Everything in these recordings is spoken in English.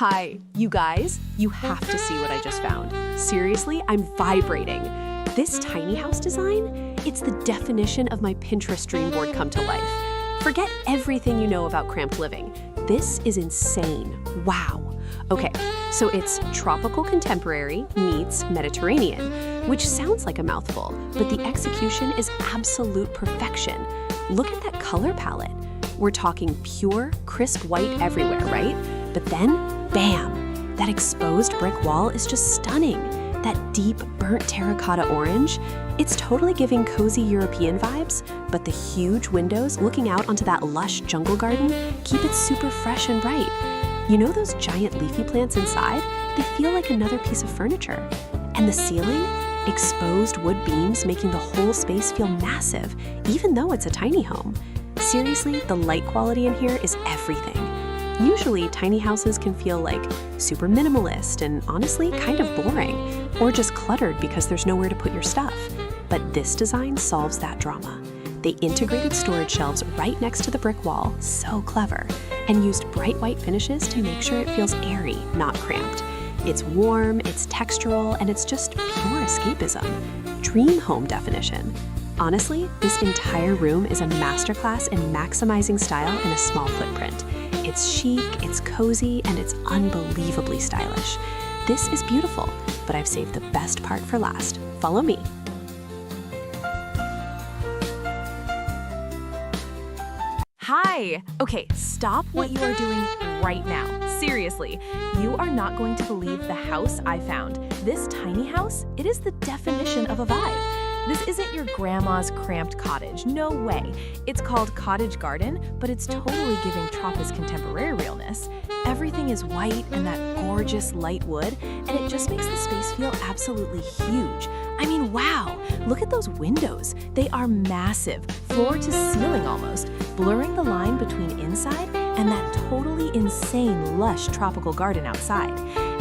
Hi, you guys, you have to see what I just found. Seriously, I'm vibrating. This tiny house design, it's the definition of my Pinterest dream board come to life. Forget everything you know about cramped living. This is insane. Wow. Okay, so it's tropical contemporary meets Mediterranean, which sounds like a mouthful, but the execution is absolute perfection. Look at that color palette. We're talking pure, crisp white everywhere, right? But then, bam! That exposed brick wall is just stunning. That deep, burnt terracotta orange, it's totally giving cozy European vibes, but the huge windows looking out onto that lush jungle garden keep it super fresh and bright. You know those giant leafy plants inside? They feel like another piece of furniture. And the ceiling? Exposed wood beams making the whole space feel massive, even though it's a tiny home. Seriously, the light quality in here is everything. Usually, tiny houses can feel like super minimalist and honestly kind of boring, or just cluttered because there's nowhere to put your stuff. But this design solves that drama. They integrated storage shelves right next to the brick wall, so clever, and used bright white finishes to make sure it feels airy, not cramped. It's warm, it's textural, and it's just pure escapism. Dream home definition. Honestly, this entire room is a masterclass in maximizing style in a small footprint. It's chic, it's cozy, and it's unbelievably stylish. This is beautiful, but I've saved the best part for last. Follow me. Hi! Okay, stop what you are doing right now. Seriously, you are not going to believe the house I found. This tiny house, it is the definition of a vibe. This isn't your grandma's cramped cottage, no way. It's called Cottage Garden, but it's totally giving Tropa's contemporary realness. Everything is white and that gorgeous light wood, and it just makes the space feel absolutely huge. I mean, wow, look at those windows. They are massive, floor to ceiling almost, blurring the line between inside and that totally insane lush tropical garden outside.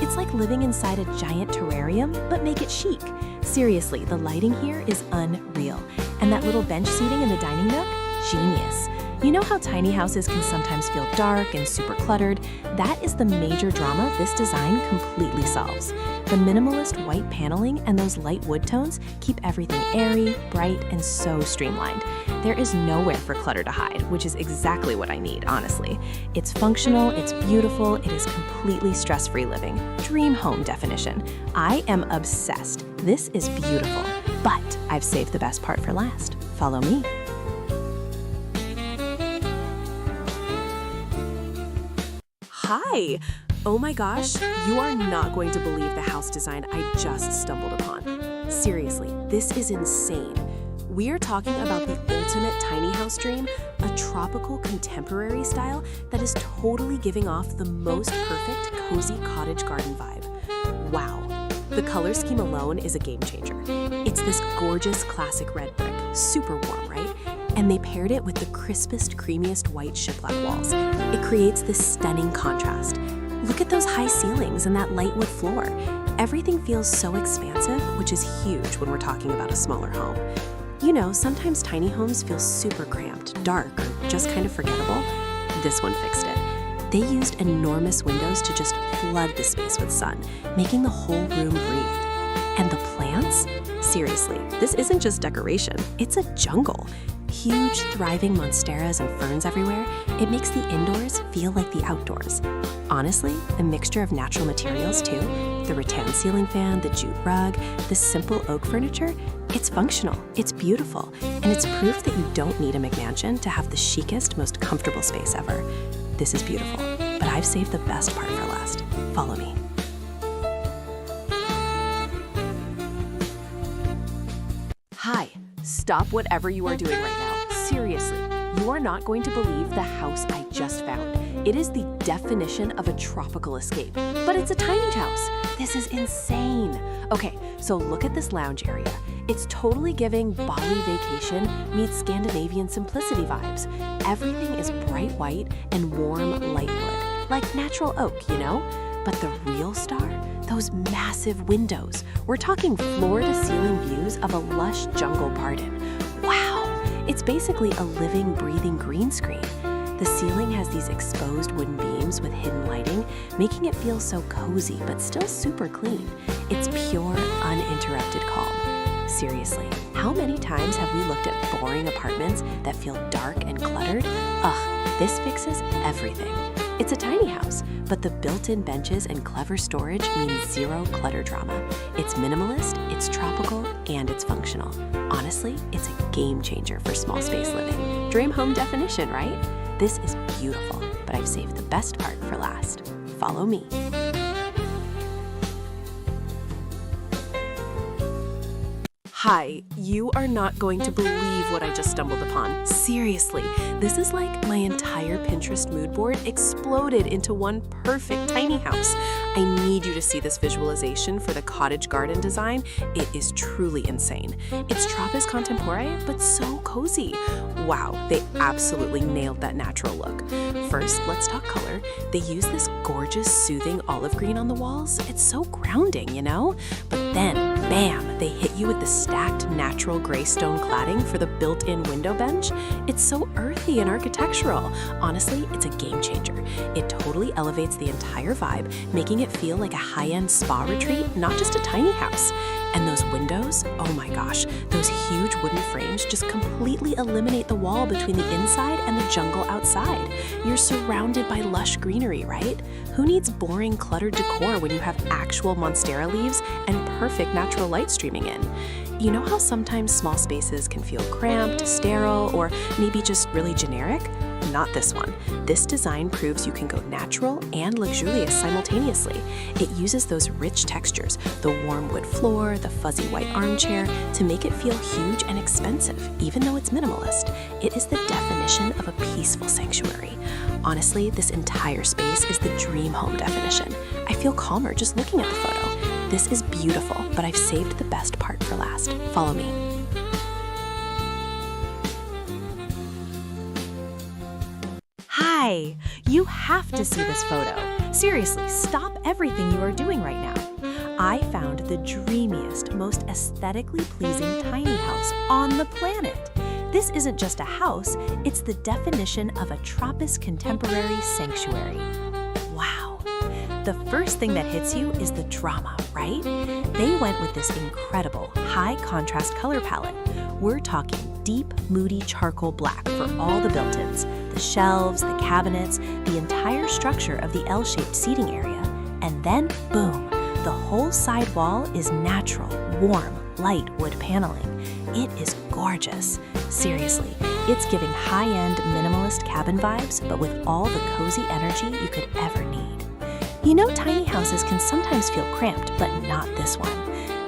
It's like living inside a giant terrarium, but make it chic. Seriously, the lighting here is unreal. And that little bench seating in the dining nook? Genius. You know how tiny houses can sometimes feel dark and super cluttered? That is the major drama this design completely solves. The minimalist white paneling and those light wood tones keep everything airy, bright, and so streamlined. There is nowhere for clutter to hide, which is exactly what I need, honestly. It's functional, it's beautiful, it is completely stress-free living. Dream home definition. I am obsessed. This is beautiful, but I've saved the best part for last. Follow me. Hi! Oh my gosh, you are not going to believe the house design I just stumbled upon. Seriously, this is insane. We are talking about the ultimate tiny house dream, a tropical contemporary style that is totally giving off the most perfect cozy cottage garden vibe. Wow. The color scheme alone is a game changer. It's this gorgeous classic red brick, super warm, right? And they paired it with the crispest, creamiest white shiplap walls. It creates this stunning contrast. Look at those high ceilings and that light wood floor. Everything feels so expansive, which is huge when we're talking about a smaller home. You know, sometimes tiny homes feel super cramped, dark, or just kind of forgettable. This one fixed it. They used enormous windows to just flood the space with sun, making the whole room breathe. And the plants? Seriously, this isn't just decoration, it's a jungle. Huge, thriving monsteras and ferns everywhere, it makes the indoors feel like the outdoors. Honestly, a mixture of natural materials too, the rattan ceiling fan, the jute rug, the simple oak furniture, it's functional, it's beautiful, and it's proof that you don't need a McMansion to have the chicest, most comfortable space ever. This is beautiful, but I've saved the best part for last. Follow me. Hi, stop whatever you are doing right now. Seriously, you are not going to believe the house I just found. It is the definition of a tropical escape, but it's a tiny house. This is insane. Okay, so look at this lounge area. It's totally giving Bali vacation meets Scandinavian simplicity vibes. Everything is bright white and warm light wood, like natural oak, you know? But the real star? Those massive windows. We're talking floor-to-ceiling views of a lush jungle garden. Wow! It's basically a living, breathing green screen. The ceiling has these exposed wooden beams with hidden lighting, making it feel so cozy but still super clean. It's pure, uninterrupted calm. Seriously, how many times have we looked at boring apartments that feel dark and cluttered? Ugh, this fixes everything. It's a tiny house, but the built-in benches and clever storage mean zero clutter drama. It's minimalist, it's tropical, and it's functional. Honestly, it's a game changer for small space living. Dream home definition, right? This is beautiful, but I've saved the best part for last. Follow me. Hi, you are not going to believe what I just stumbled upon. Seriously, this is like my entire Pinterest mood board exploded into one perfect tiny house. I need you to see this visualization for the cottage garden design. It is truly insane. It's Trappist contemporary, but so cozy. Wow, they absolutely nailed that natural look. First, let's talk color. They use this gorgeous, soothing olive green on the walls. It's so grounding, you know? But then, bam, they hit you with the stacked natural gray stone cladding for the built-in window bench. It's so earthy and architectural. Honestly, it's a game changer. It totally elevates the entire vibe, making it feel like a high-end spa retreat, not just a tiny house. And those windows, oh my gosh, those huge wooden frames just completely eliminate the wall between the inside and the jungle outside. You're surrounded by lush greenery, right? Who needs boring, cluttered decor when you have actual monstera leaves and perfect natural light streaming in? You know how sometimes small spaces can feel cramped, sterile, or maybe just really generic? Not this one. This design proves you can go natural and luxurious simultaneously. It uses those rich textures, the warm wood floor, the fuzzy white armchair, to make it feel huge and expensive, even though it's minimalist. It is the definition of a peaceful sanctuary. Honestly, this entire space is the dream home definition. I feel calmer just looking at the photo. This is beautiful, but I've saved the best part for last. Follow me. Hi, you have to see this photo. Seriously, stop everything you are doing right now. I found the dreamiest, most aesthetically pleasing tiny house on the planet. This isn't just a house, it's the definition of a Trappist contemporary sanctuary. Wow. The first thing that hits you is the drama, right? They went with this incredible, high-contrast color palette. We're talking deep, moody charcoal black for all the built-ins, the shelves, the cabinets, the entire structure of the L-shaped seating area. And then, boom, the whole side wall is natural, warm, light wood paneling. It is gorgeous. Seriously, it's giving high-end minimalist cabin vibes, but with all the cozy energy you could ever need. You know, tiny houses can sometimes feel cramped, but not this one.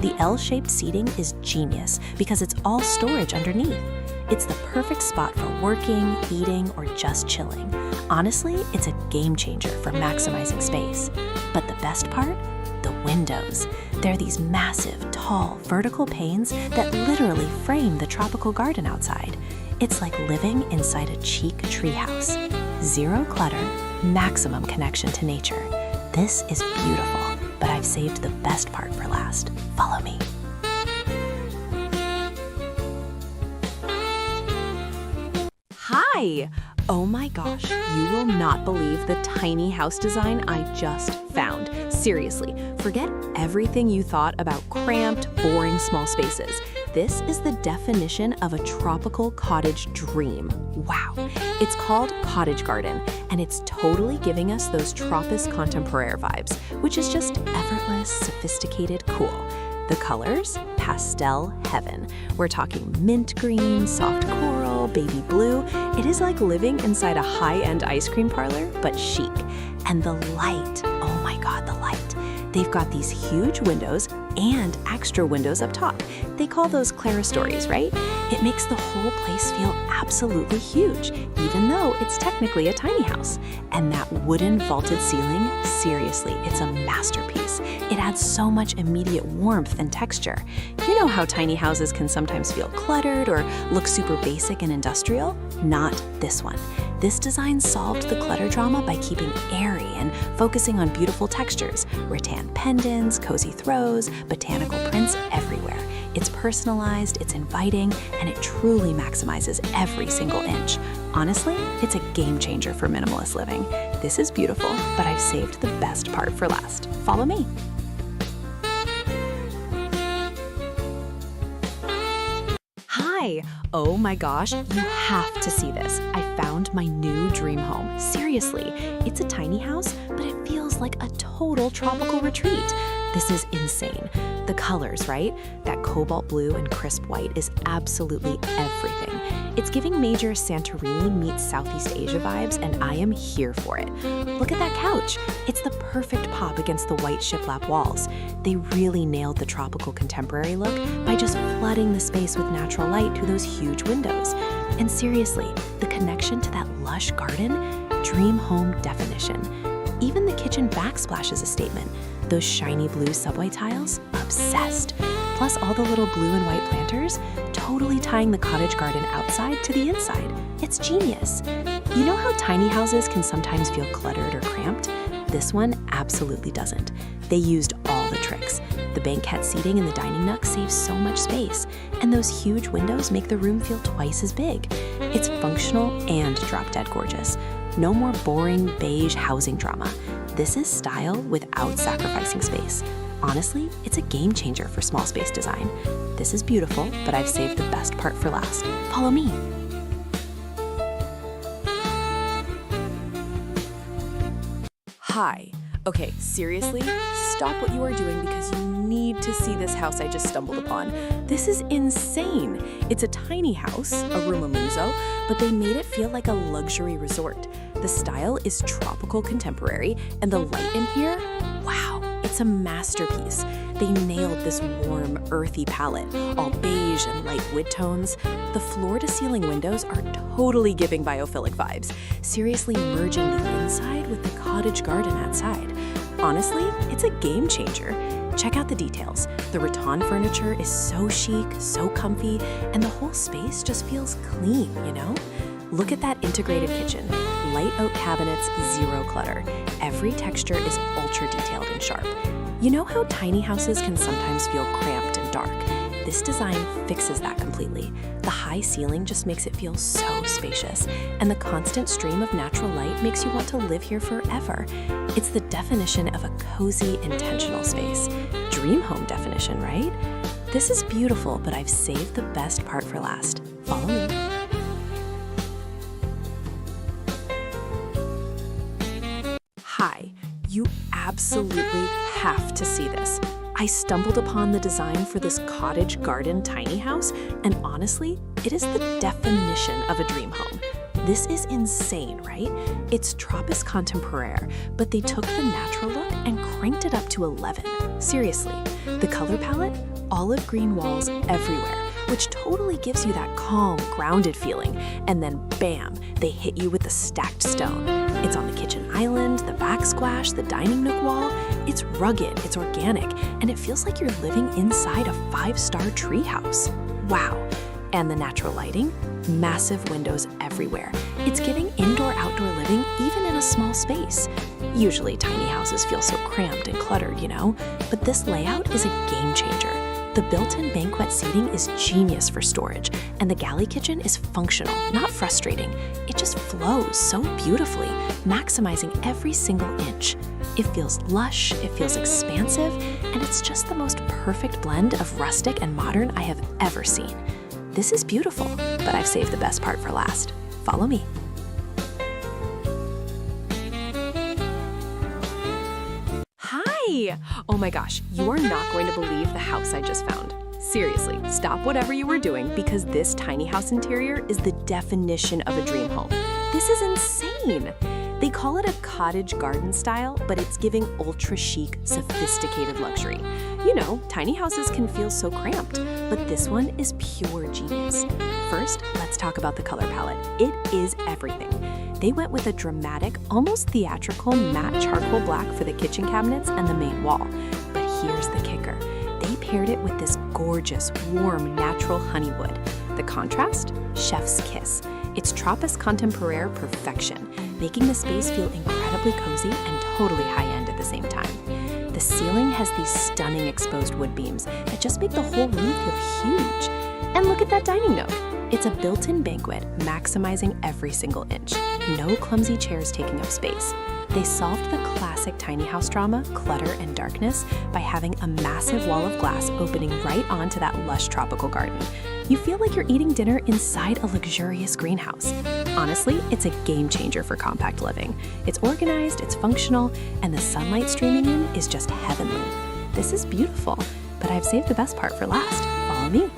The L-shaped seating is genius because it's all storage underneath. It's the perfect spot for working, eating, or just chilling. Honestly, it's a game changer for maximizing space. But the best part? The windows. They're these massive, tall, vertical panes that literally frame the tropical garden outside. It's like living inside a chic treehouse. Zero clutter, maximum connection to nature. This is beautiful, but I've saved the best part for last. Follow me. Hi! Oh my gosh, you will not believe the tiny house design I just found. Seriously, forget everything you thought about cramped, boring small spaces. This is the definition of a tropical cottage dream. Wow. It's called Cottage Garden, and it's totally giving us those Trappist contemporary vibes, which is just effortless, sophisticated, cool. The colors? Pastel heaven. We're talking mint green, soft coral, baby blue. It is like living inside a high-end ice cream parlor, but chic. And the light, oh my God, the light. They've got these huge windows and extra windows up top. They call those clerestories, right? It makes the whole place feel absolutely huge, even though it's technically a tiny house. And that wooden vaulted ceiling, seriously, it's a masterpiece. It adds so much immediate warmth and texture. You know how tiny houses can sometimes feel cluttered or look super basic and industrial? Not this one. This design solved the clutter drama by keeping airy and focusing on beautiful textures, rattan pendants, cozy throws, botanical prints everywhere. It's personalized, it's inviting, and it truly maximizes every single inch. Honestly, it's a game changer for minimalist living. This is beautiful, but I've saved the best part for last. Follow me. Hi! Oh my gosh, you have to see this. I found my new dream home. Seriously, it's a tiny house, but it feels like a total tropical retreat. This is insane. The colors, right? That cobalt blue and crisp white is absolutely everything. It's giving major Santorini meets Southeast Asia vibes, and I am here for it. Look at that couch. It's the perfect pop against the white shiplap walls. They really nailed the tropical contemporary look by just flooding the space with natural light through those huge windows. And seriously, the connection to that lush garden, dream home definition. Even the kitchen backsplash is a statement. Those shiny blue subway tiles, obsessed. Plus all the little blue and white planters, totally tying the cottage garden outside to the inside. It's genius. You know how tiny houses can sometimes feel cluttered or cramped? This one absolutely doesn't. They used all the tricks. The banquette seating in the dining nook saves so much space, and those huge windows make the room feel twice as big. It's functional and drop-dead gorgeous. No more boring beige housing drama. This is style without sacrificing space. Honestly, it's a game changer for small space design. This is beautiful, but I've saved the best part for last. Follow me. Hi. Okay, seriously, stop what you are doing because you need to see this house I just stumbled upon. This is insane. It's a tiny house, a rumamuzo, but they made it feel like a luxury resort. The style is tropical contemporary, and the light in here, wow, it's a masterpiece. They nailed this warm, earthy palette, all beige and light wood tones. The floor-to-ceiling windows are totally giving biophilic vibes, seriously merging the inside with the cottage garden outside. Honestly, it's a game changer. Check out the details. The rattan furniture is so chic, so comfy, and the whole space just feels clean, you know? Look at that integrated kitchen. Light oak cabinets, zero clutter. Every texture is ultra detailed and sharp. You know how tiny houses can sometimes feel cramped and dark? This design fixes that completely. The high ceiling just makes it feel so spacious, and the constant stream of natural light makes you want to live here forever. It's the definition of a cozy, intentional space. Dream home definition, right? This is beautiful, but I've saved the best part for last. Follow me. Hi, you absolutely have to see this. I stumbled upon the design for this cottage garden tiny house, and honestly, it is the definition of a dream home. This is insane, right? It's Tropis Contemporaire, but they took the natural look and cranked it up to 11. Seriously, the color palette, olive green walls everywhere, which totally gives you that calm, grounded feeling, and then bam, they hit you with the stacked stone. It's on the kitchen island, the backsplash, the dining nook wall. It's rugged, it's organic, and it feels like you're living inside a 5-star treehouse. Wow. And the natural lighting? Massive windows everywhere. It's giving indoor-outdoor living even in a small space. Usually tiny houses feel so cramped and cluttered, you know? But this layout is a game changer. The built-in banquet seating is genius for storage, and the galley kitchen is functional, not frustrating. It just flows so beautifully, maximizing every single inch. It feels lush, it feels expansive, and it's just the most perfect blend of rustic and modern I have ever seen. This is beautiful, but I've saved the best part for last. Follow me. Hi! Oh my gosh, you are not going to believe the house I just found. Seriously, stop whatever you were doing because this tiny house interior is the definition of a dream home. This is insane! They call it a cottage garden style, but it's giving ultra chic, sophisticated luxury. You know, tiny houses can feel so cramped, but this one is pure genius. First, let's talk about the color palette. It is everything. They went with a dramatic, almost theatrical matte charcoal black for the kitchen cabinets and the main wall. But here's the kicker. They paired it with this gorgeous, warm, natural honey wood. The contrast? Chef's kiss. It's Tropis Contemporaire perfection, making the space feel incredibly cozy and totally high-end at the same time. The ceiling has these stunning exposed wood beams that just make the whole room feel huge. And look at that dining nook. It's a built-in banquet, maximizing every single inch. No clumsy chairs taking up space. They solved the classic tiny house drama, clutter and darkness, by having a massive wall of glass opening right onto that lush tropical garden. You feel like you're eating dinner inside a luxurious greenhouse. Honestly, it's a game changer for compact living. It's organized, it's functional, and the sunlight streaming in is just heavenly. This is beautiful, but I've saved the best part for last. Follow me.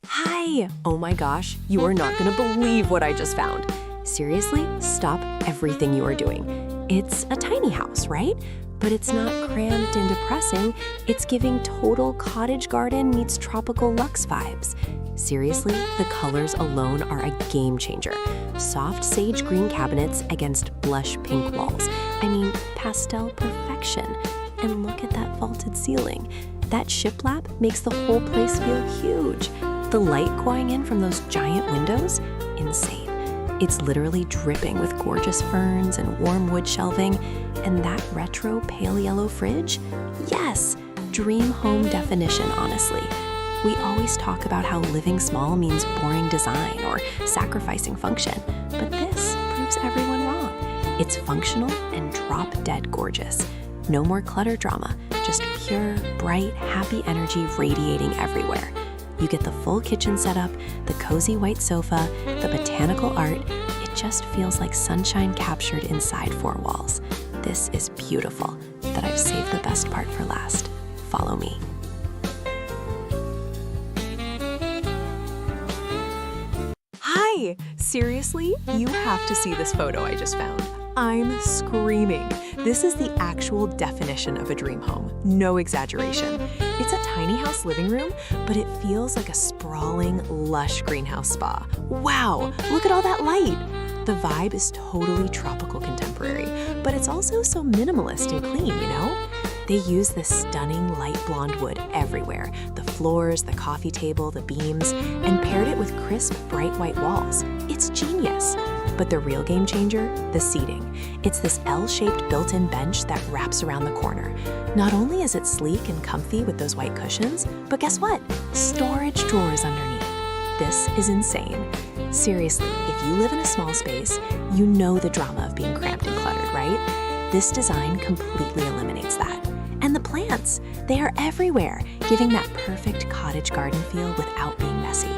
Hi! Oh my gosh, you are not gonna believe what I just found. Seriously, stop everything you are doing. It's a tiny house, right? But it's not cramped and depressing. It's giving total cottage garden meets tropical luxe vibes. Seriously, the colors alone are a game changer. Soft sage green cabinets against blush pink walls. I mean, pastel perfection. And look at that vaulted ceiling. That shiplap makes the whole place feel huge. The light going in from those giant windows, insane. It's literally dripping with gorgeous ferns and warm wood shelving. And that retro pale yellow fridge? Yes, dream home definition, honestly. We always talk about how living small means boring design or sacrificing function, but this proves everyone wrong. It's functional and drop-dead gorgeous. No more clutter drama, just pure, bright, happy energy radiating everywhere. You get the full kitchen setup, the cozy white sofa, the botanical art. It just feels like sunshine captured inside four walls. This is beautiful, but I've saved the best part for last. Follow me. Hi! Seriously, you have to see this photo I just found. I'm screaming. This is the actual definition of a dream home, no exaggeration. It's a tiny house living room, but it feels like a sprawling, lush greenhouse spa. Wow, look at all that light. The vibe is totally tropical contemporary, but it's also so minimalist and clean, you know? They use this stunning light blonde wood everywhere, the floors, the coffee table, the beams, and paired it with crisp, bright white walls. It's genius. But the real game changer, the seating. It's this L-shaped built-in bench that wraps around the corner. Not only is it sleek and comfy with those white cushions, but guess what? Storage drawers underneath. This is insane. Seriously, if you live in a small space, you know the drama of being cramped and cluttered, right? This design completely eliminates that. And the plants, they are everywhere, giving that perfect cottage garden feel without being messy.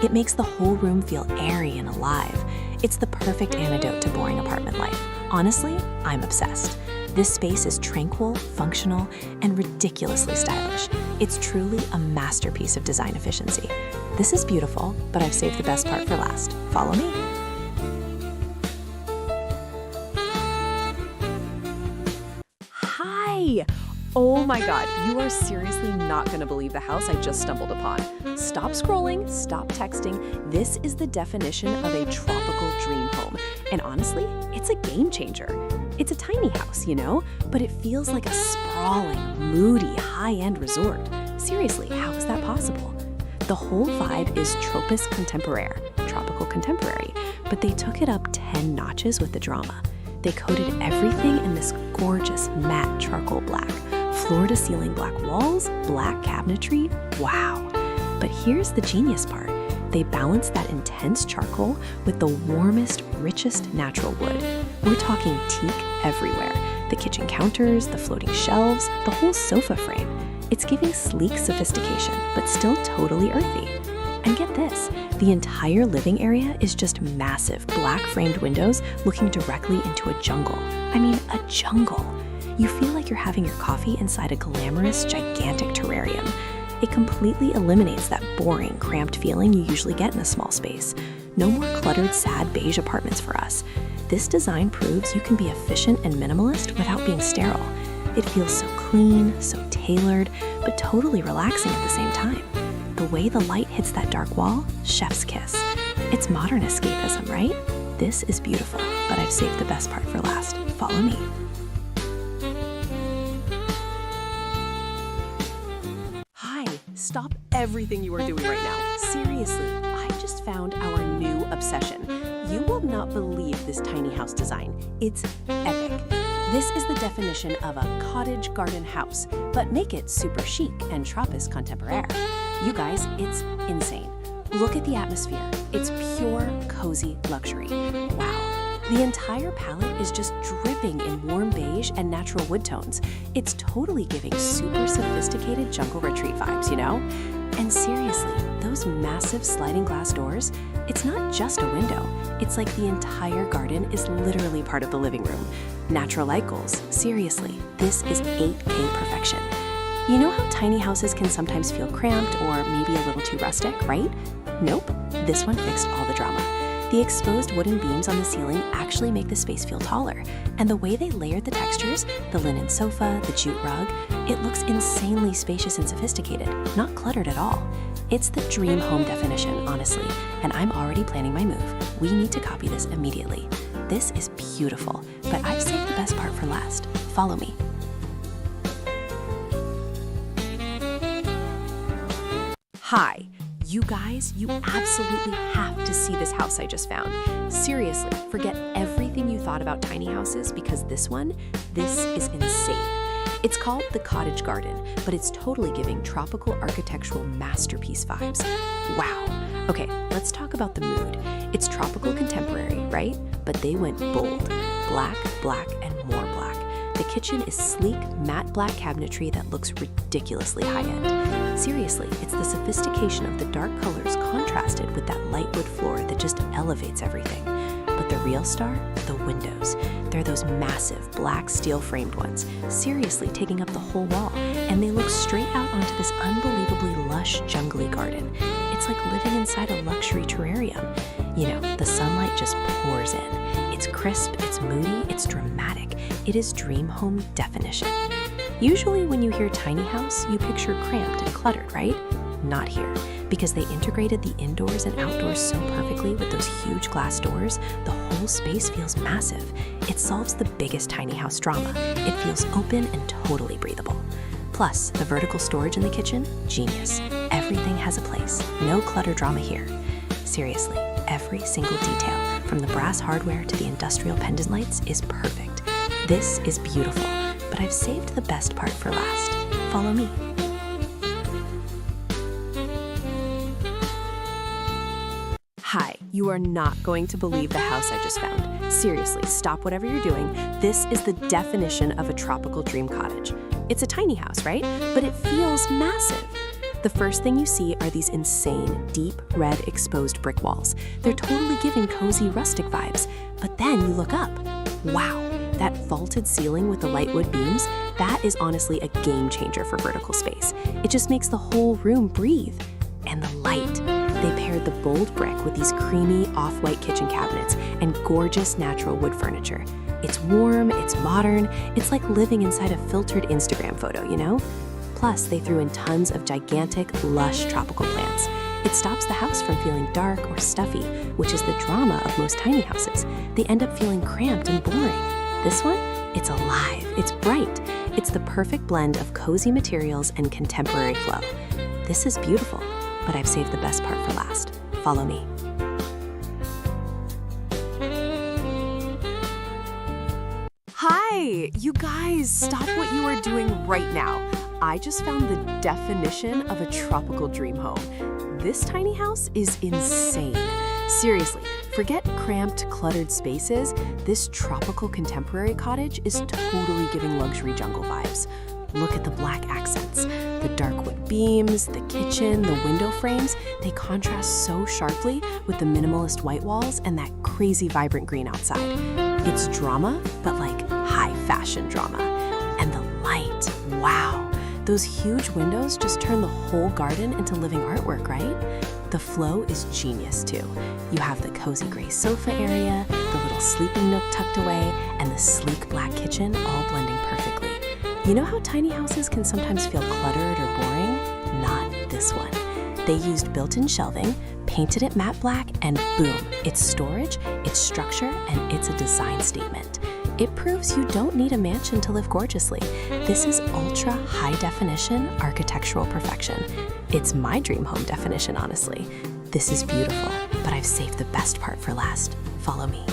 It makes the whole room feel airy and alive. It's the perfect antidote to boring apartment life. Honestly, I'm obsessed. This space is tranquil, functional, and ridiculously stylish. It's truly a masterpiece of design efficiency. This is beautiful, but I've saved the best part for last. Follow me. Hi! Oh my God, you are seriously not gonna believe the house I just stumbled upon. Stop scrolling, stop texting. This is the definition of a tropical dream home. And honestly, it's a game changer. It's a tiny house, you know, but it feels like a sprawling, moody, high-end resort. Seriously, how is that possible? The whole vibe is Tropis Contemporaire, tropical contemporary, but they took it up 10 notches with the drama. They coated everything in this gorgeous matte charcoal black. Floor-to-ceiling black walls, black cabinetry, wow. But here's the genius part. They balance that intense charcoal with the warmest, richest natural wood. We're talking teak everywhere. The kitchen counters, the floating shelves, the whole sofa frame. It's giving sleek sophistication, but still totally earthy. And get this, the entire living area is just massive black framed windows looking directly into a jungle. I mean, a jungle. You feel like you're having your coffee inside a glamorous, gigantic terrarium. It completely eliminates that boring, cramped feeling you usually get in a small space. No more cluttered, sad beige apartments for us. This design proves you can be efficient and minimalist without being sterile. It feels so clean, so tailored, but totally relaxing at the same time. The way the light hits that dark wall, chef's kiss. It's modern escapism, right? This is beautiful, but I've saved the best part for last. Follow me. stop everything you are doing right now. Seriously, I just found our new obsession. You will not believe this tiny house design. It's epic. This is the definition of a cottage garden house, but make it super chic and Tropis contemporaire. You guys, it's insane. Look at the atmosphere. It's pure, cozy luxury. Wow. The entire palette is just dripping in warm beige and natural wood tones. It's totally giving super sophisticated jungle retreat vibes, you know? And seriously, those massive sliding glass doors, it's not just a window. It's like the entire garden is literally part of the living room. Natural light goals, seriously, this is 8K perfection. You know how tiny houses can sometimes feel cramped or maybe a little too rustic, right? Nope, this one fixed all the drama. The exposed wooden beams on the ceiling actually make the space feel taller, and the way they layered the textures, the linen sofa, the jute rug, it looks insanely spacious and sophisticated, not cluttered at all. It's the dream home definition, honestly, and I'm already planning my move. We need to copy this immediately. This is beautiful, but I've saved the best part for last. Follow me. Hi. You guys, you absolutely have to see this house I just found. Seriously, forget everything you thought about tiny houses because this is insane. It's called the Cottage Garden, but it's totally giving tropical architectural masterpiece vibes. Wow. Okay, let's talk about the mood. It's tropical contemporary, right? But they went bold. Black, black, and more black. The kitchen is sleek, matte black cabinetry that looks ridiculously high-end. Seriously, it's the sophistication of the dark colors contrasted with that light wood floor that just elevates everything. But the real star? The windows. They're those massive black steel-framed ones, seriously taking up the whole wall, and they look straight out onto this unbelievably lush, jungly garden. It's like living inside a luxury terrarium. You know, the sunlight just pours in. It's crisp, it's moody, it's dramatic. It is dream home definition. Usually when you hear tiny house, you picture cramped and cluttered, right? Not here, because they integrated the indoors and outdoors so perfectly with those huge glass doors, the whole space feels massive. It solves the biggest tiny house drama. It feels open and totally breathable. Plus, the vertical storage in the kitchen, genius. Everything has a place, no clutter drama here. Seriously, every single detail, from the brass hardware to the industrial pendant lights, is perfect. This is beautiful, but I've saved the best part for last. Follow me. Hi, you are not going to believe the house I just found. Seriously, stop whatever you're doing. This is the definition of a tropical dream cottage. It's a tiny house, right? But it feels massive. The first thing you see are these insane, deep red exposed brick walls. They're totally giving cozy rustic vibes. But then you look up. Wow, that vaulted ceiling with the light wood beams, that is honestly a game changer for vertical space. It just makes the whole room breathe. And the light. They paired the bold brick with these creamy off-white kitchen cabinets and gorgeous natural wood furniture. It's warm, it's modern, it's like living inside a filtered Instagram photo, you know? Plus, they threw in tons of gigantic, lush tropical plants. It stops the house from feeling dark or stuffy, which is the drama of most tiny houses. They end up feeling cramped and boring. This one? It's alive, it's bright. It's the perfect blend of cozy materials and contemporary flow. This is beautiful, but I've saved the best part for last. Follow me. Hi, you guys, stop what you are doing right now. I just found the definition of a tropical dream home. This tiny house is insane. Seriously, forget cramped, cluttered spaces. This tropical contemporary cottage is totally giving luxury jungle vibes. Look at the black accents, the dark wood beams, the kitchen, the window frames. They contrast so sharply with the minimalist white walls and that crazy vibrant green outside. It's drama, but like high fashion drama. And the light, wow. Those huge windows just turn the whole garden into living artwork, right? The flow is genius too. You have the cozy gray sofa area, the little sleeping nook tucked away, and the sleek black kitchen all blending perfectly. You know how tiny houses can sometimes feel cluttered or boring? Not this one. They used built-in shelving, painted it matte black, and boom, it's storage, it's structure, and it's a design statement. It proves you don't need a mansion to live gorgeously. This is ultra high definition architectural perfection. It's my dream home definition, honestly. This is beautiful, but I've saved the best part for last. Follow me.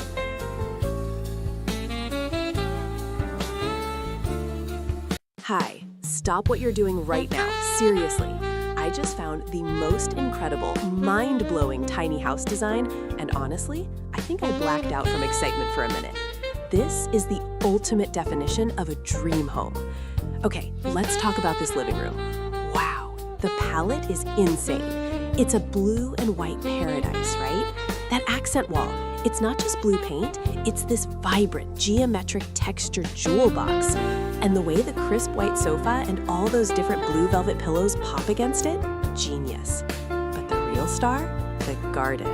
Hi, stop what you're doing right now, seriously. I just found the most incredible, mind-blowing tiny house design, and honestly, I think I blacked out from excitement for a minute. This is the ultimate definition of a dream home. Okay, let's talk about this living room. Wow, the palette is insane. It's a blue and white paradise, right? That accent wall, it's not just blue paint, it's this vibrant, geometric textured jewel box. And the way the crisp white sofa and all those different blue velvet pillows pop against it, genius. But the real star? The garden.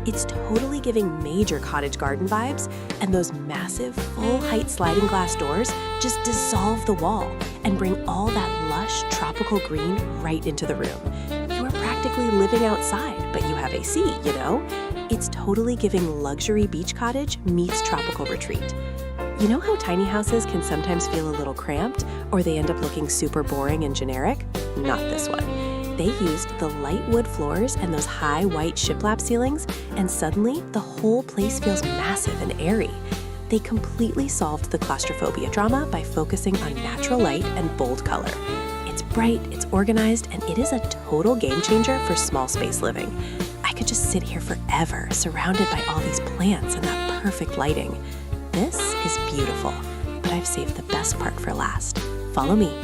It's totally giving major cottage garden vibes, and those massive, full-height sliding glass doors just dissolve the wall and bring all that lush, tropical green right into the room. You are practically living outside, but you have AC, you know? It's totally giving luxury beach cottage meets tropical retreat. You know how tiny houses can sometimes feel a little cramped, or they end up looking super boring and generic? Not this one. They used the light wood floors and those high white shiplap ceilings, and suddenly the whole place feels massive and airy. They completely solved the claustrophobia drama by focusing on natural light and bold color. It's bright, it's organized, and it is a total game changer for small space living. I could just sit here forever, surrounded by all these plants and that perfect lighting. This is beautiful, but I've saved the best part for last. Follow me.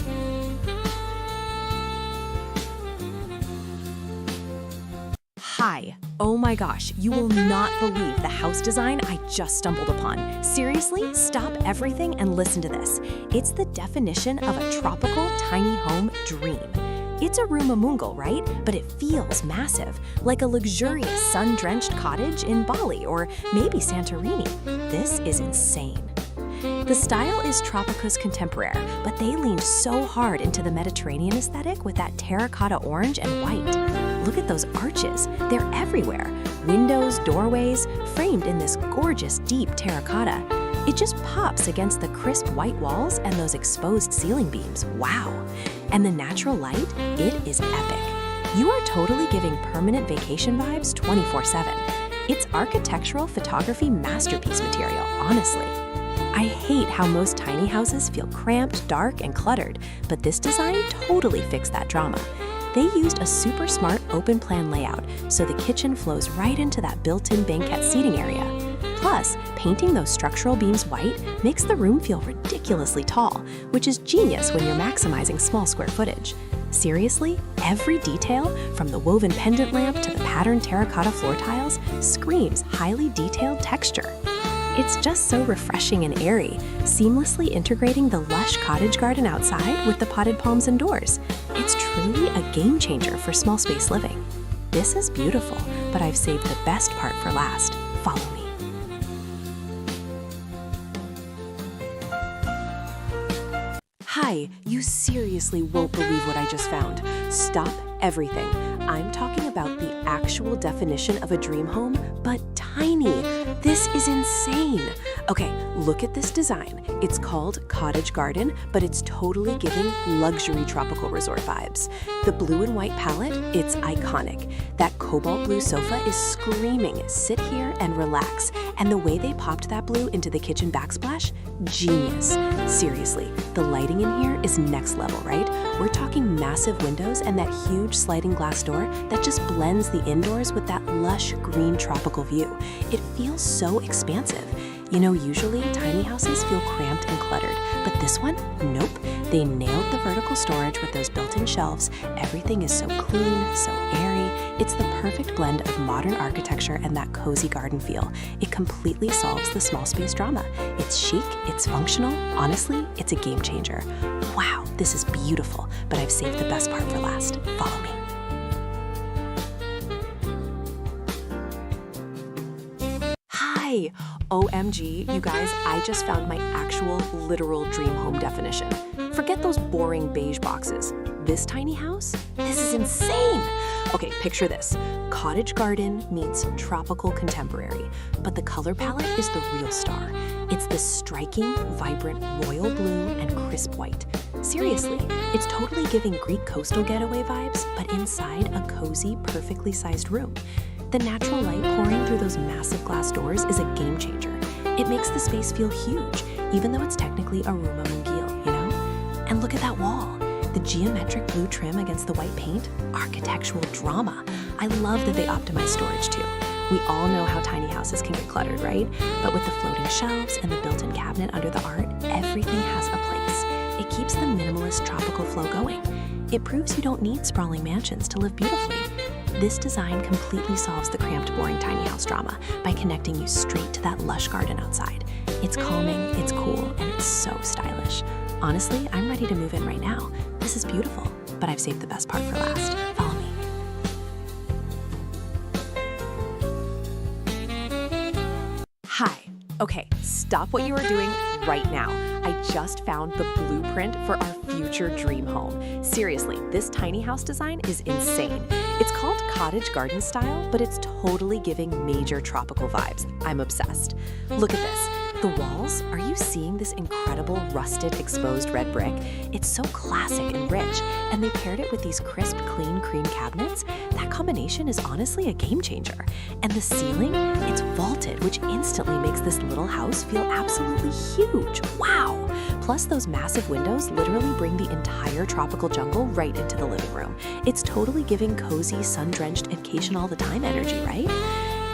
Hi. Oh my gosh, you will not believe the house design I just stumbled upon. Seriously, stop everything and listen to this. It's the definition of a tropical tiny home dream. It's a rumamungal, right? But it feels massive, like a luxurious sun-drenched cottage in Bali or maybe Santorini. This is insane. The style is Tropicus contemporary, but they leaned so hard into the Mediterranean aesthetic with that terracotta orange and white. Look at those arches. They're everywhere. Windows, doorways, framed in this gorgeous deep terracotta. It just pops against the crisp white walls and those exposed ceiling beams. Wow. And the natural light, it is epic. You are totally giving permanent vacation vibes 24/7. It's architectural photography masterpiece material, honestly. I hate how most tiny houses feel cramped, dark, and cluttered, but this design totally fixed that drama. They used a super smart open plan layout, so the kitchen flows right into that built-in banquette seating area. Plus, painting those structural beams white makes the room feel ridiculously tall, which is genius when you're maximizing small square footage. Seriously, every detail, from the woven pendant lamp to the patterned terracotta floor tiles, screams highly detailed texture. It's just so refreshing and airy, seamlessly integrating the lush cottage garden outside with the potted palms indoors. It's truly a game changer for small space living. This is beautiful, but I've saved the best part for last. Follow me. Hi, you seriously won't believe what I just found. Stop everything. I'm talking about the actual definition of a dream home, but tiny. This is insane. Okay, look at this design. It's called Cottage Garden, but it's totally giving luxury tropical resort vibes. The blue and white palette, it's iconic. That cobalt blue sofa is screaming, sit here and relax. And the way they popped that blue into the kitchen backsplash, genius. Seriously, the lighting in here is next level, right? We're talking massive windows and that huge sliding glass door that just blends the indoors with that lush green tropical view. It feels so expansive. You know, usually tiny houses feel cramped and cluttered, but this one, nope. They nailed the vertical storage with those built-in shelves. Everything is so clean, so airy. It's the perfect blend of modern architecture and that cozy garden feel. It completely solves the small space drama. It's chic, it's functional. Honestly, it's a game changer. Wow, this is beautiful, but I've saved the best part for last. Follow me. Hi! OMG, you guys, I just found my actual literal dream home definition. Forget those boring beige boxes. This tiny house? This is insane! Okay, picture this. Cottage garden meets tropical contemporary, but the color palette is the real star. It's this striking, vibrant royal blue and crisp white. Seriously, it's totally giving Greek coastal getaway vibes, but inside a cozy, perfectly sized room. The natural light pouring through those massive glass doors is a game changer. It makes the space feel huge, even though it's technically a room mungil, you know? And look at that wall. The geometric blue trim against the white paint, architectural drama. I love that they optimize storage too. We all know how tiny houses can get cluttered, right? But with the floating shelves and the built-in cabinet under the art, everything has a place. It keeps the minimalist tropical flow going. It proves you don't need sprawling mansions to live beautifully. This design completely solves the cramped, boring tiny house drama by connecting you straight to that lush garden outside. It's calming, it's cool, and it's so stylish. Honestly, I'm ready to move in right now. This is beautiful, but I've saved the best part for last. Follow me. Hi. Okay, stop what you are doing right now. I just found the blueprint for our future dream home. Seriously, this tiny house design is insane. It's called Cottage Garden style, but it's totally giving major tropical vibes. I'm obsessed. Look at this. The walls, are you seeing this incredible rusted exposed red brick? It's so classic and rich, and they paired it with these crisp, clean cream cabinets. That combination is honestly a game changer. And the ceiling, it's vaulted, which instantly makes this little house feel absolutely huge. Wow! Plus, those massive windows literally bring the entire tropical jungle right into the living room. It's totally giving cozy, sun-drenched, vacation all the time energy, right?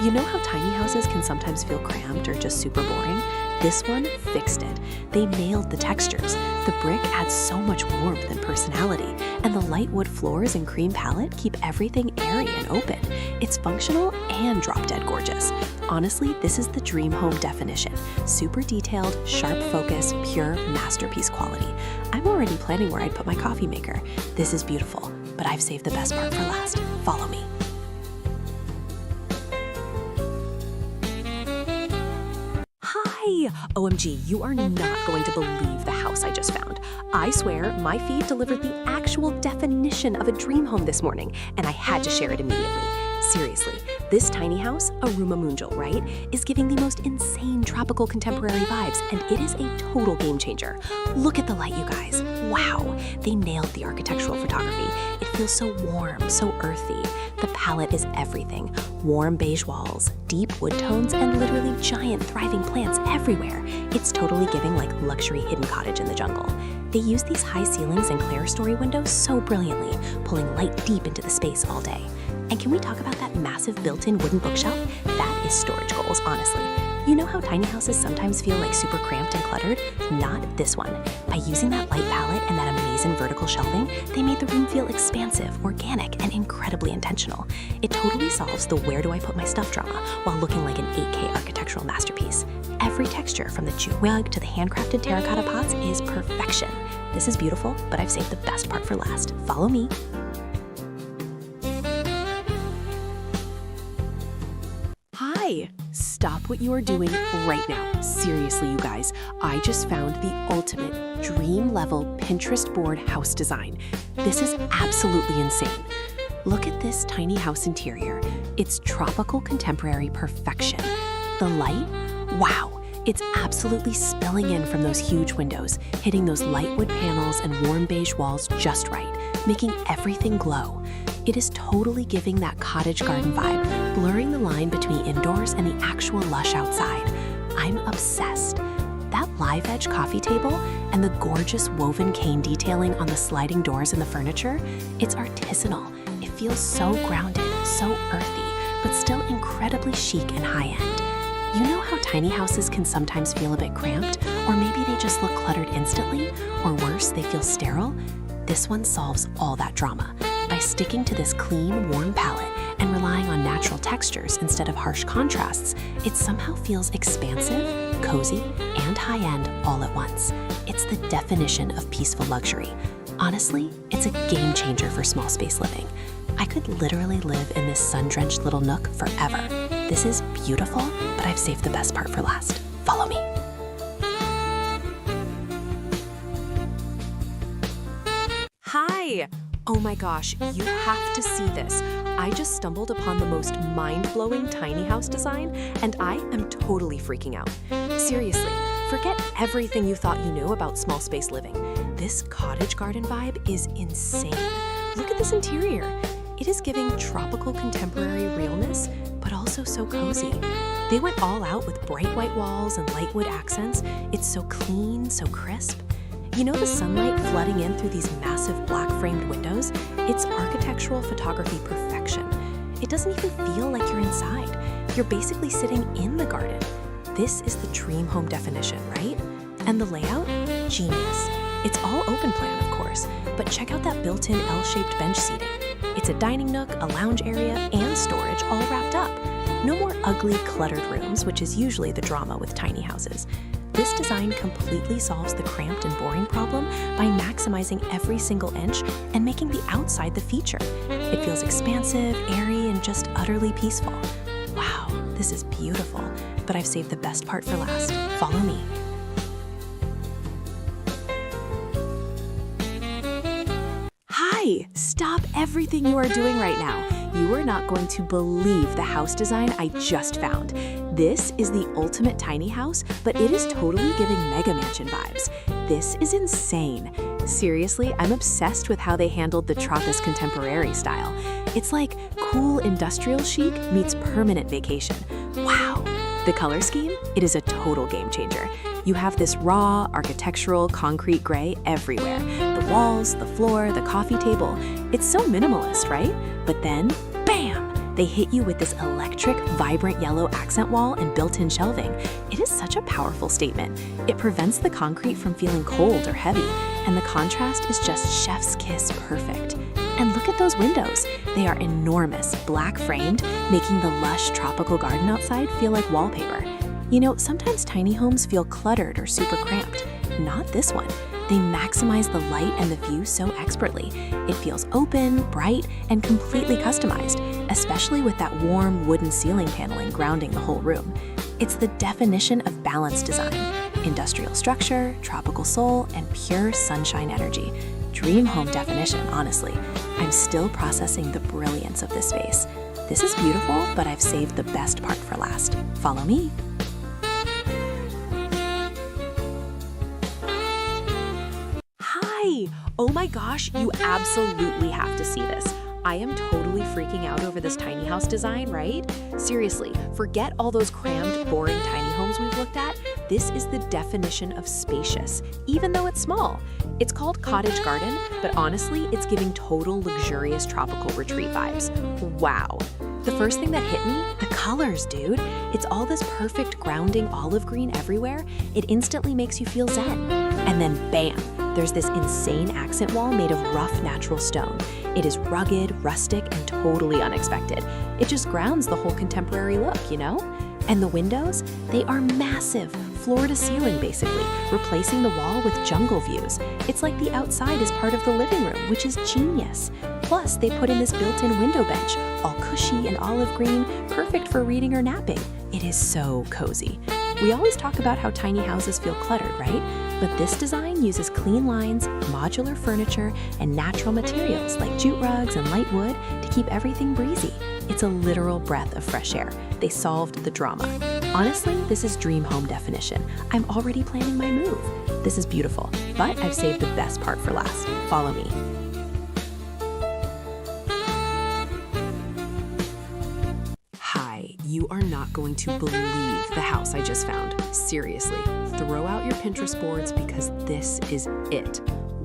You know how tiny houses can sometimes feel cramped or just super boring? This one fixed it. They nailed the textures. The brick adds so much warmth and personality, and the light wood floors and cream palette keep everything airy and open. It's functional and drop-dead gorgeous. Honestly, this is the dream home definition. Super detailed, sharp focus, pure masterpiece quality. I'm already planning where I'd put my coffee maker. This is beautiful, but I've saved the best part for last. Follow me. OMG, you are not going to believe the house I just found. I swear, my feed delivered the actual definition of a dream home this morning, and I had to share it immediately. Seriously, this tiny house, a Ruma Munjal, right, is giving the most insane tropical contemporary vibes, and it is a total game changer. Look at the light, you guys. Wow, they nailed the architectural photography. It feels so warm, so earthy. The palette is everything. Warm beige walls, deep wood tones, and literally giant thriving plants everywhere. It's totally giving like luxury hidden cottage in the jungle. They use these high ceilings and clerestory windows so brilliantly, pulling light deep into the space all day. And can we talk about that massive built-in wooden bookshelf? That is storage goals, honestly. You know how tiny houses sometimes feel like super cramped and cluttered? Not this one. By using that light palette and that amazing vertical shelving, they made the room feel expansive, organic, and incredibly intentional. It totally solves the where do I put my stuff drama while looking like an 8K architectural masterpiece. Every texture, from the jute rug to the handcrafted terracotta pots, is perfection. This is beautiful, but I've saved the best part for last. Follow me. Hi! Stop what you are doing right now. Seriously, you guys, I just found the ultimate dream-level Pinterest board house design. This is absolutely insane. Look at this tiny house interior. It's tropical contemporary perfection. The light? Wow! It's absolutely spilling in from those huge windows, hitting those light wood panels and warm beige walls just right, making everything glow. It is totally giving that cottage garden vibe, blurring the line between indoors and the actual lush outside. I'm obsessed. That live edge coffee table and the gorgeous woven cane detailing on the sliding doors and the furniture, it's artisanal. It feels so grounded, so earthy, but still incredibly chic and high-end. You know how tiny houses can sometimes feel a bit cramped, or maybe they just look cluttered instantly, or worse, they feel sterile? This one solves all that drama. By sticking to this clean, warm palette and relying on natural textures instead of harsh contrasts, it somehow feels expansive, cozy, and high-end all at once. It's the definition of peaceful luxury. Honestly, it's a game changer for small space living. I could literally live in this sun-drenched little nook forever. This is beautiful, but I've saved the best part for last. Follow me. Hi! Oh my gosh, you have to see this. I just stumbled upon the most mind-blowing tiny house design, and I am totally freaking out. Seriously, Forget everything you thought you knew about small space living. This cottage garden vibe is insane. Look at this interior. It is giving tropical contemporary realness, but also so cozy. They went all out with bright white walls and light wood accents. It's so clean, so crisp. You know the sunlight flooding in through these massive black framed windows? It's architectural photography perfection. It doesn't even feel like you're inside. You're basically sitting in the garden. This is the dream home definition, right? And the layout? Genius. It's all open plan, of course, but check out that built-in L-shaped bench seating. It's a dining nook, a lounge area, and storage all wrapped up. No more ugly, cluttered rooms, which is usually the drama with tiny houses. This design completely solves the cramped and boring problem by maximizing every single inch and making the outside the feature. It feels expansive, airy, and just utterly peaceful. Wow, this is beautiful, but I've saved the best part for last. Follow me. Hi! Stop everything you are doing right now. You are not going to believe the house design I just found. This is the ultimate tiny house, but it is totally giving mega mansion vibes. This is insane. Seriously, I'm obsessed with how they handled the Tropis contemporary style. It's like cool industrial chic meets permanent vacation. Wow! The color scheme? It is a total game changer. You have this raw, architectural, concrete gray everywhere. The walls, the floor, the coffee table. It's so minimalist, right? But then, bam! They hit you with this electric, vibrant yellow accent wall and built-in shelving. It is such a powerful statement. It prevents the concrete from feeling cold or heavy, and the contrast is just chef's kiss perfect. And look at those windows. They are enormous, black framed, making the lush tropical garden outside feel like wallpaper. You know, sometimes tiny homes feel cluttered or super cramped. Not this one. They maximize the light and the view so expertly. It feels open, bright, and completely customized, especially with that warm wooden ceiling paneling grounding the whole room. It's the definition of balanced design. Industrial structure, tropical soul, and pure sunshine energy. Dream home definition, honestly. I'm still processing the brilliance of this space. This is beautiful, but I've saved the best part for last. Follow me. Hi! Oh my gosh, you absolutely have to see this. I am totally freaking out over this tiny house design, right? Seriously, forget all those crammed, boring tiny homes we've looked at. This is the definition of spacious, even though it's small. It's called Cottage Garden, but honestly, it's giving total luxurious tropical retreat vibes. Wow. The first thing that hit me, the colors, dude. It's all this perfect grounding olive green everywhere. It instantly makes you feel zen. And then bam, there's this insane accent wall made of rough natural stone. It is rugged, rustic, and totally unexpected. It just grounds the whole contemporary look, you know? And the windows, they are massive, floor to ceiling basically, replacing the wall with jungle views. It's like the outside is part of the living room, which is genius. Plus, they put in this built-in window bench, all cushy and olive green, perfect for reading or napping. It is so cozy. We always talk about how tiny houses feel cluttered, right? But this design uses clean lines, modular furniture, and natural materials like jute rugs and light wood to keep everything breezy. It's a literal breath of fresh air. They solved the drama. Honestly, this is dream home definition. I'm already planning my move. This is beautiful, but I've saved the best part for last. Follow me. Hi, you are not going to believe the house I just found. Seriously, throw out your Pinterest boards because this is it.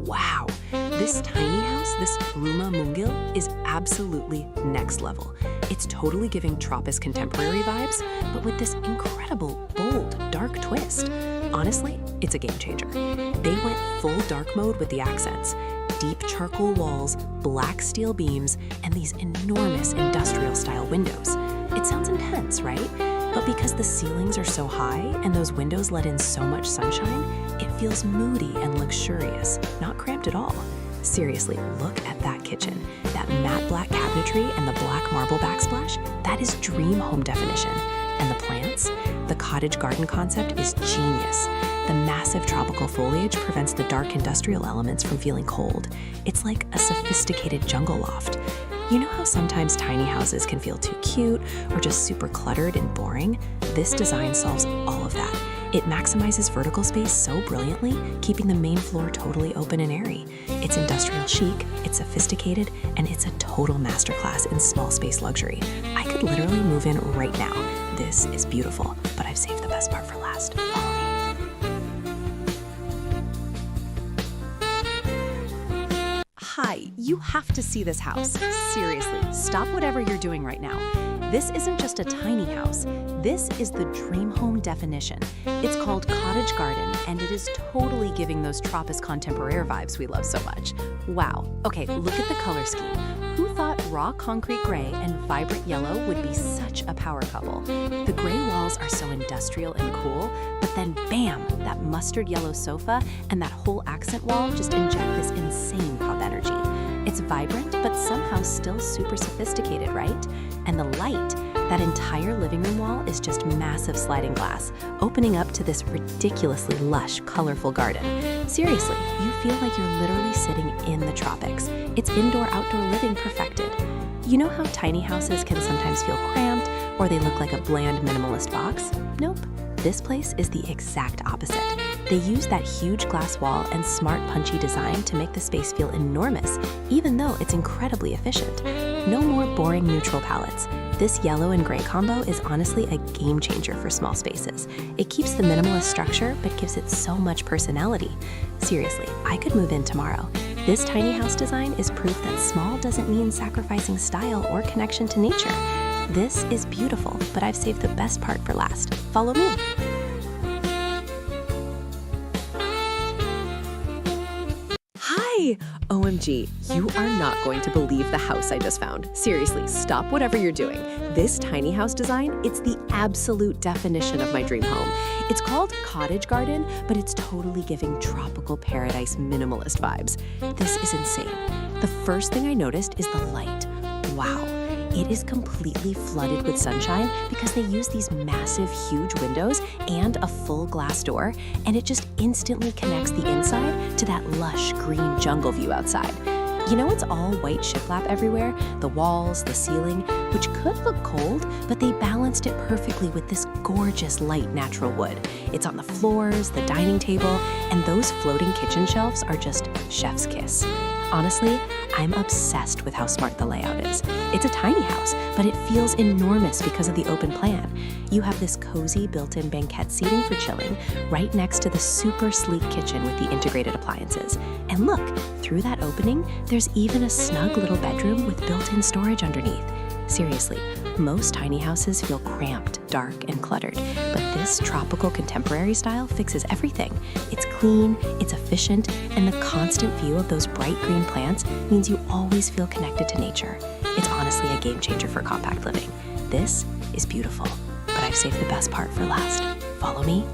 Wow, this tiny house, this rumah mungil, is absolutely next level. It's totally giving Tropis contemporary vibes, but with this incredible, bold, dark twist. Honestly, it's a game changer. They went full dark mode with the accents. Deep charcoal walls, black steel beams, and these enormous industrial-style windows. It sounds intense, right? But because the ceilings are so high and those windows let in so much sunshine, it feels moody and luxurious, not cramped at all. Seriously, look at that kitchen. That matte black cabinetry and the black marble backsplash, that is dream home definition. And the plants? The cottage garden concept is genius. The massive tropical foliage prevents the dark industrial elements from feeling cold. It's like a sophisticated jungle loft. You know how sometimes tiny houses can feel too cute or just super cluttered and boring? This design solves all of that. It maximizes vertical space so brilliantly, keeping the main floor totally open and airy. It's industrial chic, it's sophisticated, and it's a total masterclass in small space luxury. I could literally move in right now. This is beautiful, but I've saved the best part for last. Follow me. Hi, you have to see this house. Seriously, stop whatever you're doing right now. This isn't just a tiny house. This is the dream home definition. It's called Cottage Garden, and it is totally giving those Tropis contemporary vibes we love so much. Wow. Okay, look at the color scheme. Who thought raw concrete gray and vibrant yellow would be such a power couple? The gray walls are so industrial and cool, but then bam, that mustard yellow sofa and that whole accent wall just inject this insane pop energy. It's vibrant, but somehow still super sophisticated, right? And the light, that entire living room wall is just massive sliding glass, opening up to this ridiculously lush, colorful garden. Seriously, you feel like you're literally sitting in the tropics. It's indoor-outdoor living perfected. You know how tiny houses can sometimes feel cramped, or they look like a bland minimalist box? Nope. This place is the exact opposite. They use that huge glass wall and smart punchy design to make the space feel enormous, even though it's incredibly efficient. No more boring neutral palettes. This yellow and gray combo is honestly a game changer for small spaces. It keeps the minimalist structure, but gives it so much personality. Seriously, I could move in tomorrow. This tiny house design is proof that small doesn't mean sacrificing style or connection to nature. This is beautiful, but I've saved the best part for last. Follow me. Hi! OMG, you are not going to believe the house I just found. Seriously, stop whatever you're doing. This tiny house design, it's the absolute definition of my dream home. It's called Cottage Garden, but it's totally giving tropical paradise minimalist vibes. This is insane. The first thing I noticed is the light. Wow. It is completely flooded with sunshine because they use these massive, huge windows and a full glass door, and it just instantly connects the inside to that lush green jungle view outside. You know, it's all white shiplap everywhere, the walls, the ceiling, which could look cold, but they balanced it perfectly with this gorgeous light natural wood. It's on the floors, the dining table, and those floating kitchen shelves are just chef's kiss. Honestly, I'm obsessed with how smart the layout is. It's a tiny house, but it feels enormous because of the open plan. You have this cozy built-in banquette seating for chilling right next to the super sleek kitchen with the integrated appliances. And look, through that opening, there's even a snug little bedroom with built-in storage underneath. Seriously, most tiny houses feel cramped, dark, and cluttered, but this tropical contemporary style fixes everything. It's clean, it's efficient, and the constant view of those bright green plants means you always feel connected to nature. It's honestly a game changer for compact living. This is beautiful, but I've saved the best part for last. Follow me.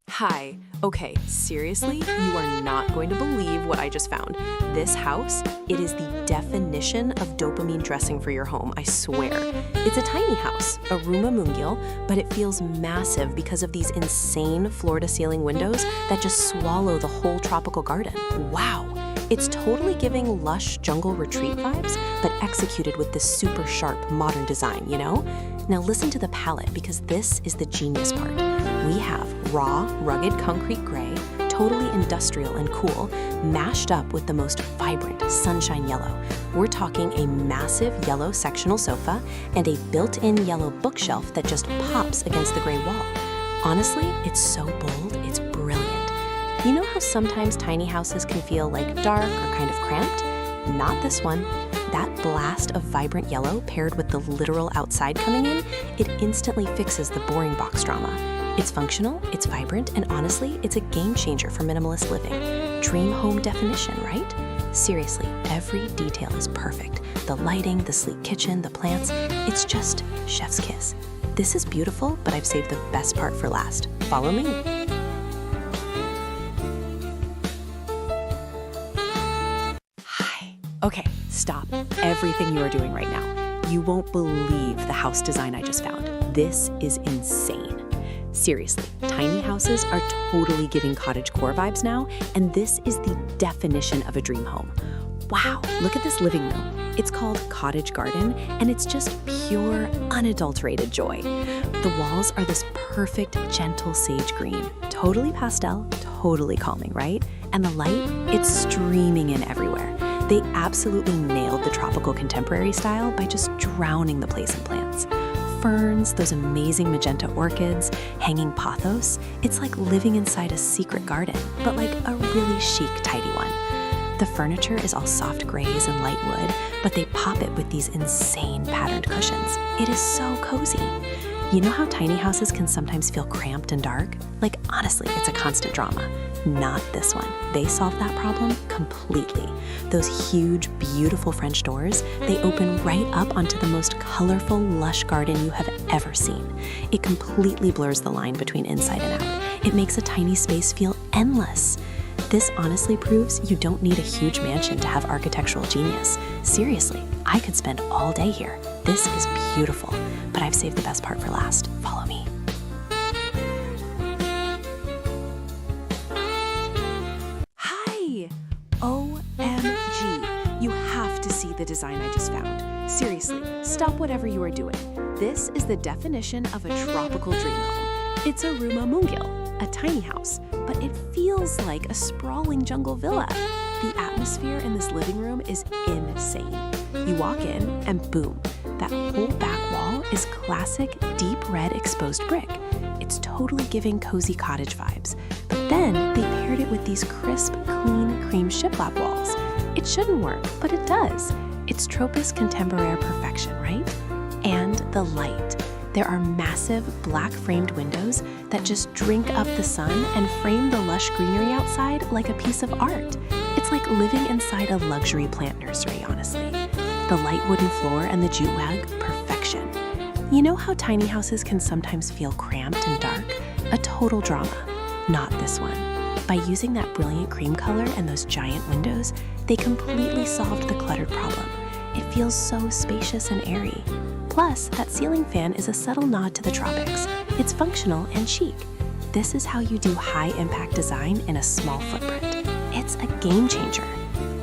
Hi. Okay, seriously, you are not going to believe what I just found. This house, it is the definition of dopamine dressing for your home, I swear. It's a tiny house, a Ruma Mungil, but it feels massive because of these insane floor-to-ceiling windows that just swallow the whole tropical garden. Wow! It's totally giving lush jungle retreat vibes, but executed with this super sharp modern design, you know? Now listen to the palette, because this is the genius part. We have raw, rugged concrete gray, totally industrial and cool, mashed up with the most vibrant sunshine yellow. We're talking a massive yellow sectional sofa and a built-in yellow bookshelf that just pops against the gray wall. Honestly, it's so bold, it's brilliant. You know how sometimes tiny houses can feel like dark or kind of cramped? Not this one. That blast of vibrant yellow paired with the literal outside coming in, it instantly fixes the boring box drama. It's functional, it's vibrant, and honestly, it's a game changer for minimalist living. Dream home definition, right? Seriously, every detail is perfect. The lighting, the sleek kitchen, the plants, it's just chef's kiss. This is beautiful, but I've saved the best part for last. Follow me. Hi. Okay, stop everything you are doing right now. You won't believe the house design I just found. This is insane. Seriously, tiny houses are totally giving cottagecore vibes now, and this is the definition of a dream home. Wow, look at this living room. It's called Cottage Garden, and it's just pure, unadulterated joy. The walls are this perfect, gentle sage green. Totally pastel, totally calming, right? And the light, it's streaming in everywhere. They absolutely nailed the tropical contemporary style by just drowning the place in plants. Ferns, those amazing magenta orchids, hanging pothos. It's like living inside a secret garden, but like a really chic, tidy one. The furniture is all soft grays and light wood, but they pop it with these insane patterned cushions. It is so cozy. You know how tiny houses can sometimes feel cramped and dark? Like, honestly, it's a constant drama. Not this one. They solved that problem completely. Those huge, beautiful French doors, they open right up onto the most colorful, lush garden you have ever seen. It completely blurs the line between inside and out. It makes a tiny space feel endless. This honestly proves you don't need a huge mansion to have architectural genius. Seriously, I could spend all day here. This is beautiful, but I've saved the best part for last. Follow me. Hi! OMG! You have to see the design I just found. Seriously, stop whatever you are doing. This is the definition of a tropical dream home. It's a Ruma Mungil, a tiny house, but it feels like a sprawling jungle villa. The atmosphere in this living room is insane. You walk in and boom, that whole back wall is classic deep red exposed brick. It's totally giving cozy cottage vibes. But then they paired it with these crisp, clean cream shiplap walls. It shouldn't work, but it does. It's Tropis contemporaire perfection, right? And the light. There are massive black framed windows that just drink up the sun and frame the lush greenery outside like a piece of art. It's like living inside a luxury plant nursery, honestly. The light wooden floor and the jute wag, perfection. You know how tiny houses can sometimes feel cramped and dark? A total drama. Not this one. By using that brilliant cream color and those giant windows, they completely solved the cluttered problem. It feels so spacious and airy. Plus, that ceiling fan is a subtle nod to the tropics. It's functional and chic. This is how you do high-impact design in a small footprint. It's a game changer.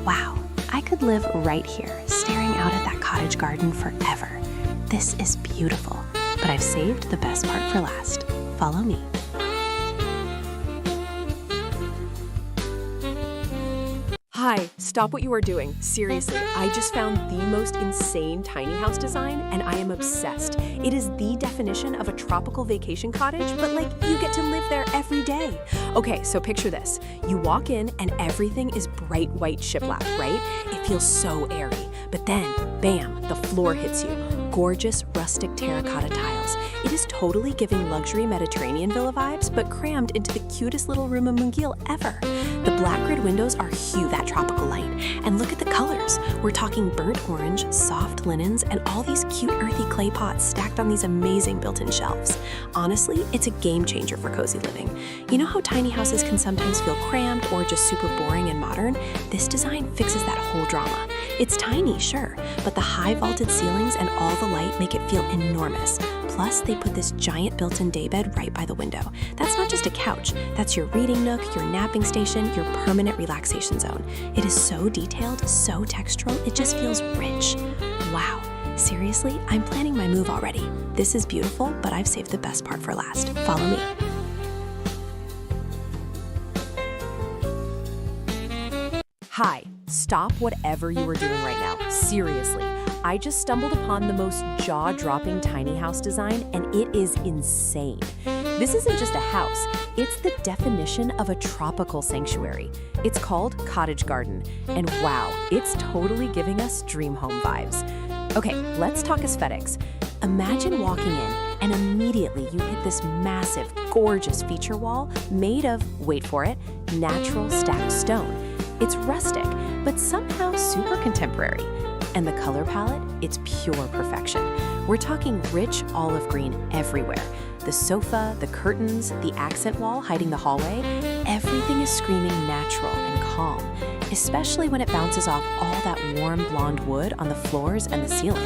Wow, I could live right here, staring out at that cottage garden forever. This is beautiful, but I've saved the best part for last. Follow me. Hi, stop what you are doing. Seriously, I just found the most insane tiny house design and I am obsessed. It is the definition of a tropical vacation cottage, but like you get to live there every day. Okay, so picture this. You walk in and everything is bright white shiplap, right? It feels so airy. But then, bam, the floor hits you. Gorgeous rustic terracotta tiles. It is totally giving luxury Mediterranean villa vibes, but crammed into the cutest little room of Mungil ever. The black grid windows are huge, that tropical light. And look at the colors. We're talking burnt orange, soft linens, and all these cute earthy clay pots stacked on these amazing built-in shelves. Honestly, it's a game changer for cozy living. You know how tiny houses can sometimes feel cramped or just super boring and modern? This design fixes that whole drama. It's tiny, sure, but the high vaulted ceilings and all the light make it feel enormous. Plus, they put this giant built-in daybed right by the window. That's not just a couch. That's your reading nook, your napping station, your permanent relaxation zone. It is so detailed, so textural, it just feels rich. Wow. Seriously, I'm planning my move already. This is beautiful, but I've saved the best part for last. Follow me. Hi, stop whatever you are doing right now. Seriously. I just stumbled upon the most jaw-dropping tiny house design, and it is insane. This isn't just a house, it's the definition of a tropical sanctuary. It's called Cottage Garden, and wow, it's totally giving us dream home vibes. Okay, let's talk aesthetics. Imagine walking in, and immediately you hit this massive, gorgeous feature wall made of, wait for it, natural stacked stone. It's rustic, but somehow super contemporary. And the color palette, it's pure perfection. We're talking rich olive green everywhere. The sofa, the curtains, the accent wall hiding the hallway, everything is screaming natural and calm, especially when it bounces off all that warm blonde wood on the floors and the ceiling.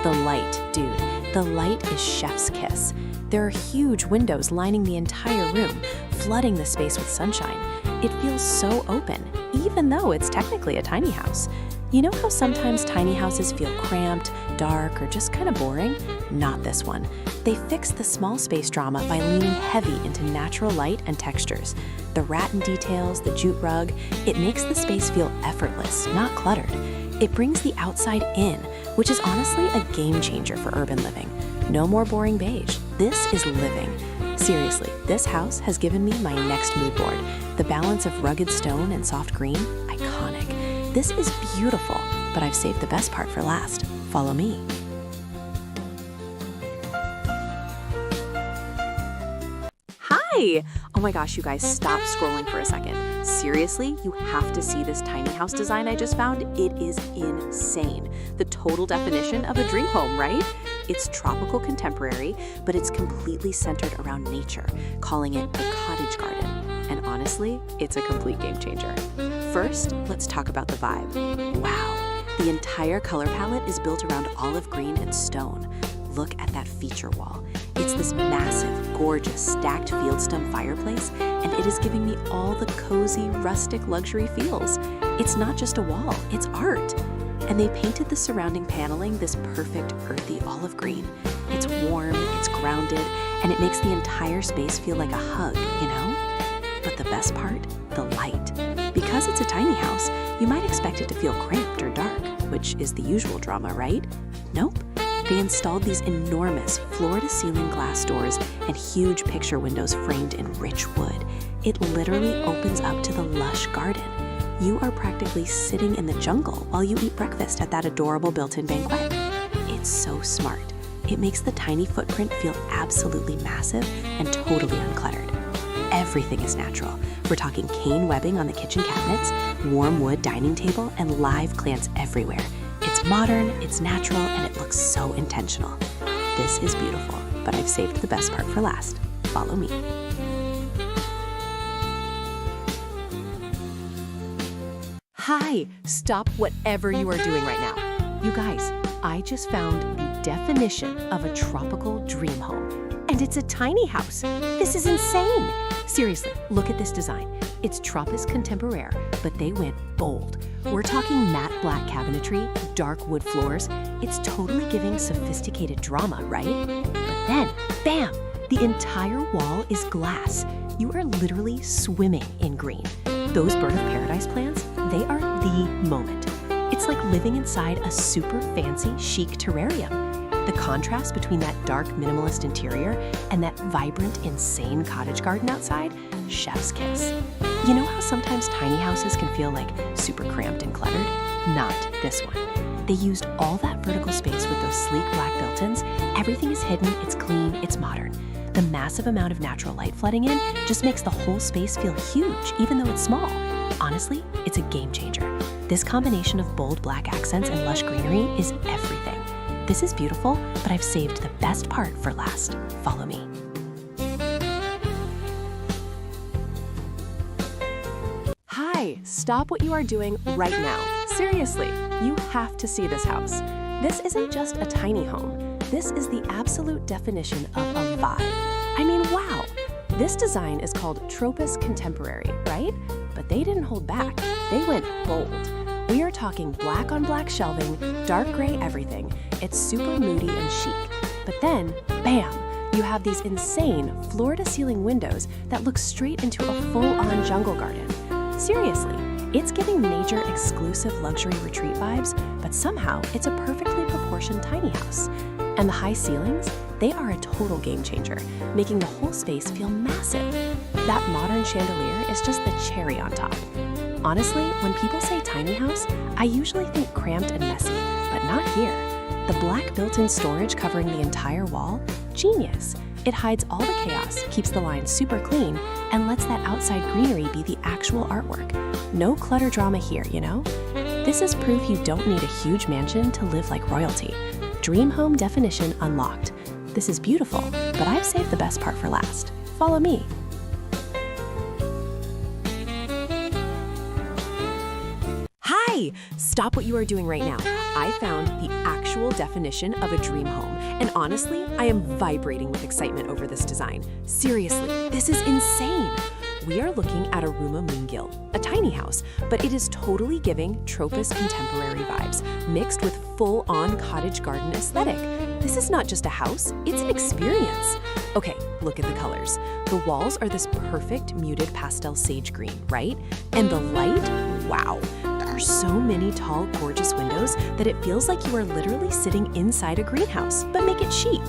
The light, dude, the light is chef's kiss. There are huge windows lining the entire room, flooding the space with sunshine. It feels so open, even even though it's technically a tiny house. You know how sometimes tiny houses feel cramped, dark, or just kind of boring? Not this one. They fix the small space drama by leaning heavy into natural light and textures. The rattan details, the jute rug, it makes the space feel effortless, not cluttered. It brings the outside in, which is honestly a game changer for urban living. No more boring beige. This is living. Seriously, this house has given me my next mood board. The balance of rugged stone and soft green, iconic. This is beautiful, but I've saved the best part for last. Follow me. Hi! Oh my gosh, you guys, stop scrolling for a second. Seriously, you have to see this tiny house design I just found. It is insane. The total definition of a dream home, right? It's tropical contemporary, but it's completely centered around nature, calling it a cottage garden. And honestly, it's a complete game changer. First, let's talk about the vibe. Wow, the entire color palette is built around olive green and stone. Look at that feature wall. It's this massive, gorgeous, stacked fieldstone fireplace, and it is giving me all the cozy, rustic luxury feels. It's not just a wall, it's art. And they painted the surrounding paneling this perfect, earthy olive green. It's warm, it's grounded, and it makes the entire space feel like a hug, you know? But the best part? The light. Because it's a tiny house, you might expect it to feel cramped or dark, which is the usual drama, right? Nope. They installed these enormous floor-to-ceiling glass doors and huge picture windows framed in rich wood. It literally opens up to the lush garden. You are practically sitting in the jungle while you eat breakfast at that adorable built-in banquet. It's so smart. It makes the tiny footprint feel absolutely massive and totally uncluttered. Everything is natural. We're talking cane webbing on the kitchen cabinets, warm wood dining table, and live plants everywhere. It's modern, it's natural, and it looks so intentional. This is beautiful, but I've saved the best part for last. Follow me. Hi, stop whatever you are doing right now. You guys, I just found the definition of a tropical dream home. And it's a tiny house. This is insane. Seriously, look at this design. It's Tropis Contemporaire, but they went bold. We're talking matte black cabinetry, dark wood floors. It's totally giving sophisticated drama, right? But then, bam, the entire wall is glass. You are literally swimming in green. Those bird of paradise plants, they are the moment. It's like living inside a super fancy, chic terrarium. The contrast between that dark, minimalist interior and that vibrant, insane cottage garden outside, chef's kiss. You know how sometimes tiny houses can feel like super cramped and cluttered? Not this one. They used all that vertical space with those sleek black built-ins. Everything is hidden, it's clean, it's modern. The massive amount of natural light flooding in just makes the whole space feel huge, even though it's small. Honestly, it's a game changer. This combination of bold black accents and lush greenery is everything. This is beautiful, but I've saved the best part for last. Follow me. Hi, stop what you are doing right now. Seriously, you have to see this house. This isn't just a tiny home. This is the absolute definition of a vibe. I mean, wow. This design is called Tropis Contemporary, right? But they didn't hold back. They went bold. We are talking black on black shelving, dark gray everything. It's super moody and chic. But then, bam, you have these insane floor-to-ceiling windows that look straight into a full-on jungle garden. Seriously, it's giving nature-exclusive luxury retreat vibes, but somehow it's a perfectly proportioned tiny house. And the high ceilings, they are a total game changer, making the whole space feel massive. That modern chandelier is just the cherry on top. Honestly, when people say tiny house, I usually think cramped and messy, but not here. The black built-in storage covering the entire wall, genius. It hides all the chaos, keeps the lines super clean, and lets that outside greenery be the actual artwork. No clutter drama here, you know? This is proof you don't need a huge mansion to live like royalty. Dream home definition unlocked. This is beautiful, but I've saved the best part for last. Follow me. Hi! Stop what you are doing right now. I found the actual definition of a dream home, and honestly, I am vibrating with excitement over this design. Seriously, this is insane. we are looking at a Ruma Moongil, a tiny house, but it is totally giving Tropis contemporary vibes, mixed with full-on cottage garden aesthetic. This is not just a house, it's an experience. Okay, look at the colors. The walls are this perfect muted pastel sage green, right? And the light, wow. There are so many tall, gorgeous windows that it feels like you are literally sitting inside a greenhouse, but make it chic.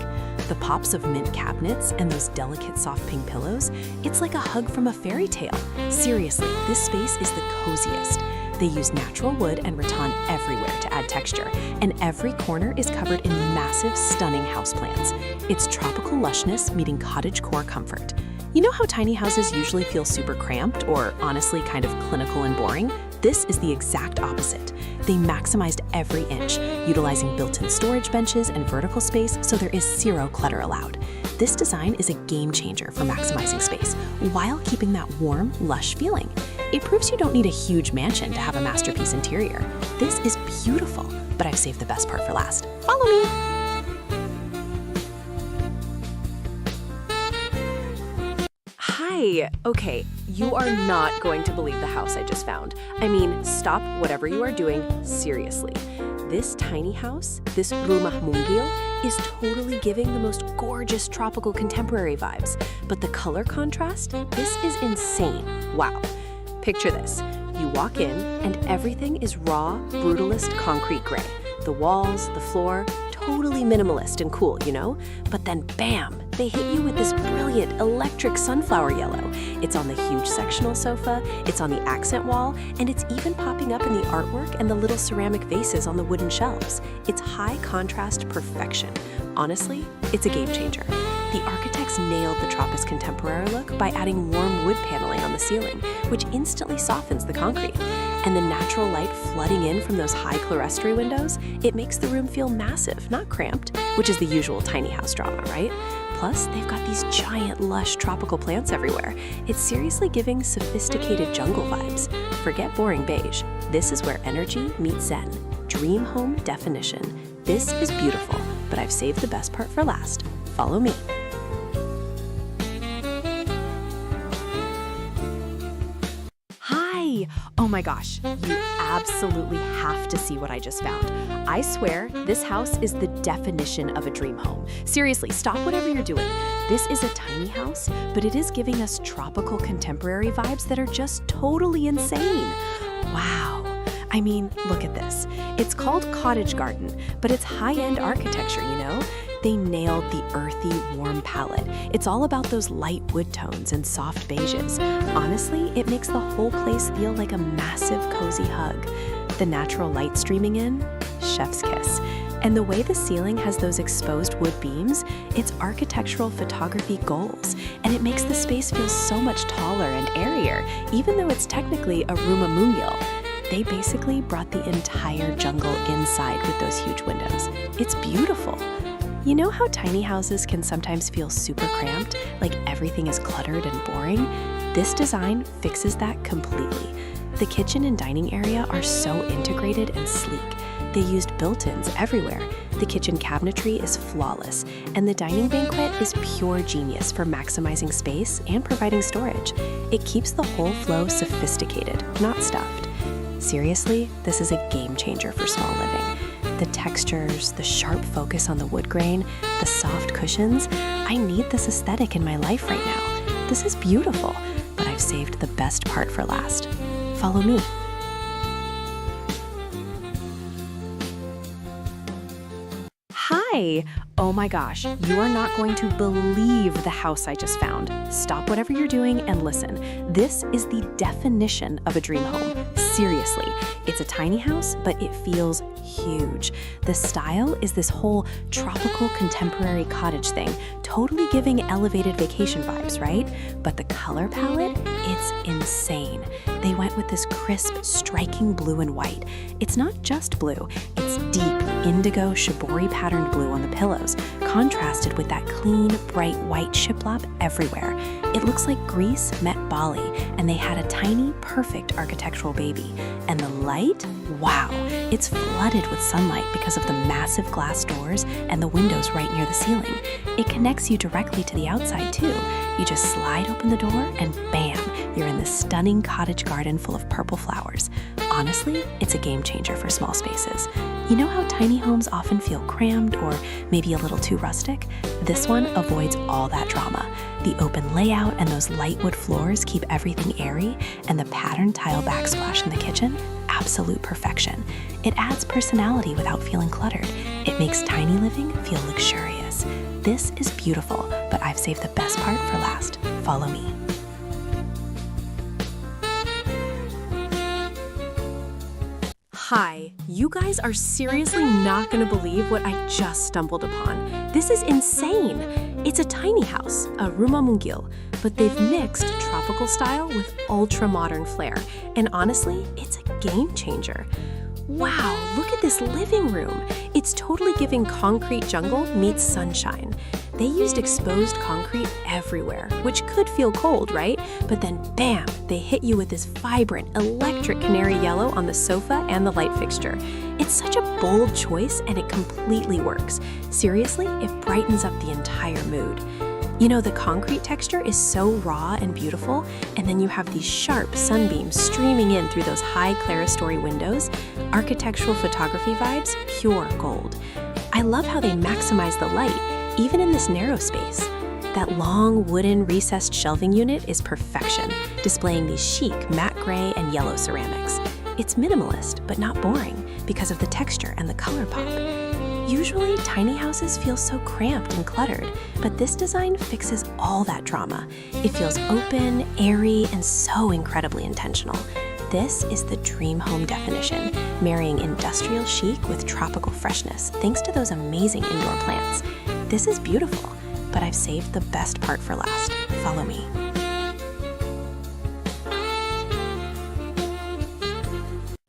The pops of mint cabinets and those delicate soft pink pillows, it's like a hug from a fairy tale. Seriously, this space is the coziest. They use natural wood and rattan everywhere to add texture, and every corner is covered in massive, stunning houseplants. It's tropical lushness meeting cottagecore comfort. You know how tiny houses usually feel super cramped or honestly kind of clinical and boring? This is the exact opposite. They maximized every inch, utilizing built-in storage benches and vertical space so there is zero clutter allowed. This design is a game changer for maximizing space while keeping that warm, lush feeling. It proves you don't need a huge mansion to have a masterpiece interior. This is beautiful, but I've saved the best part for last. Follow me. Hi. Okay, you are not going to believe the house I just found. I mean, stop whatever you are doing, seriously. This tiny house, this Rumah Moongil, is totally giving the most gorgeous tropical contemporary vibes. But the color contrast, this is insane. Wow. Picture this. You walk in and everything is raw, brutalist concrete gray. The walls, the floor, totally minimalist and cool, you know? But then bam, they hit you with this brilliant electric sunflower yellow. It's on the huge sectional sofa, it's on the accent wall, and it's even popping up in the artwork and the little ceramic vases on the wooden shelves. It's high contrast perfection. Honestly, it's a game changer. The architects nailed the Tropis contemporary look by adding warm wood paneling on the ceiling, which instantly softens the concrete. And the natural light flooding in from those high clerestory windows, it makes the room feel massive, not cramped, which is the usual tiny house drama, right? Plus, they've got these giant, lush tropical plants everywhere. It's seriously giving sophisticated jungle vibes. Forget boring beige. This is where energy meets zen. Dream home definition. This is beautiful, but I've saved the best part for last. Follow me. Oh my gosh, you absolutely have to see what I just found. I swear, this house is the definition of a dream home. Seriously, stop whatever you're doing. This is a tiny house, but it is giving us tropical contemporary vibes that are just totally insane. Wow. I mean, look at this. It's called Cottage Garden, but it's high-end architecture, you know? They nailed the earthy, warm palette. It's all about those light wood tones and soft beiges. Honestly, it makes the whole place feel like a massive, cozy hug. The natural light streaming in, chef's kiss. And the way the ceiling has those exposed wood beams, it's architectural photography goals. And it makes the space feel so much taller and airier, even though it's technically a Rumah Moongil. They basically brought the entire jungle inside with those huge windows. It's beautiful. You know how tiny houses can sometimes feel super cramped, like everything is cluttered and boring? This design fixes that completely. The kitchen and dining area are so integrated and sleek. They used built-ins everywhere. The kitchen cabinetry is flawless, and the dining banquet is pure genius for maximizing space and providing storage. It keeps the whole flow sophisticated, not stuffed. Seriously, this is a game changer for small living. The textures, the sharp focus on the wood grain, the soft cushions. I need this aesthetic in my life right now. This is beautiful, but I've saved the best part for last. Follow me. Hi! Oh my gosh, you are not going to believe the house I just found. Stop whatever you're doing and listen. This is the definition of a dream home. Seriously, it's a tiny house, but it feels huge. The style is this whole tropical contemporary cottage thing, totally giving elevated vacation vibes, right? But the color palette, it's insane. They went with this crisp, striking blue and white. It's not just blue, it's deep indigo shibori patterned blue on the pillows, contrasted with that clean, bright white shiplap everywhere. It looks like Greece met Bali, and they had a tiny, perfect architectural baby. And the light? Wow! It's flooded with sunlight because of the massive glass doors and the windows right near the ceiling. It connects you directly to the outside, too. You just slide open the door and bam! you're in this stunning cottage garden full of purple flowers. Honestly, it's a game changer for small spaces. You know how tiny homes often feel cramped or maybe a little too rustic? This one avoids all that drama. The open layout and those light wood floors keep everything airy, and the patterned tile backsplash in the kitchen, absolute perfection. It adds personality without feeling cluttered. It makes tiny living feel luxurious. This is beautiful, but I've saved the best part for last. Follow me. Hi, you guys are seriously not gonna believe what I just stumbled upon. This is insane. It's a tiny house, a rumah mungil, but they've mixed tropical style with ultra-modern flair. And honestly, it's a game changer. Wow, look at this living room. It's totally giving concrete jungle meets sunshine. They used exposed concrete everywhere, which could feel cold, right? But then bam, they hit you with this vibrant electric canary yellow on the sofa and the light fixture. It's such a bold choice and it completely works. Seriously, it brightens up the entire mood. You know, the concrete texture is so raw and beautiful, and then you have these sharp sunbeams streaming in through those high clerestory windows. Architectural photography vibes, pure gold. I love how they maximize the light, even in this narrow space. That long wooden recessed shelving unit is perfection, displaying these chic matte gray and yellow ceramics. It's minimalist, but not boring because of the texture and the color pop. Usually, tiny houses feel so cramped and cluttered, but this design fixes all that drama. It feels open, airy, and so incredibly intentional. This is the dream home definition, marrying industrial chic with tropical freshness, thanks to those amazing indoor plants. This is beautiful, but I've saved the best part for last. Follow me.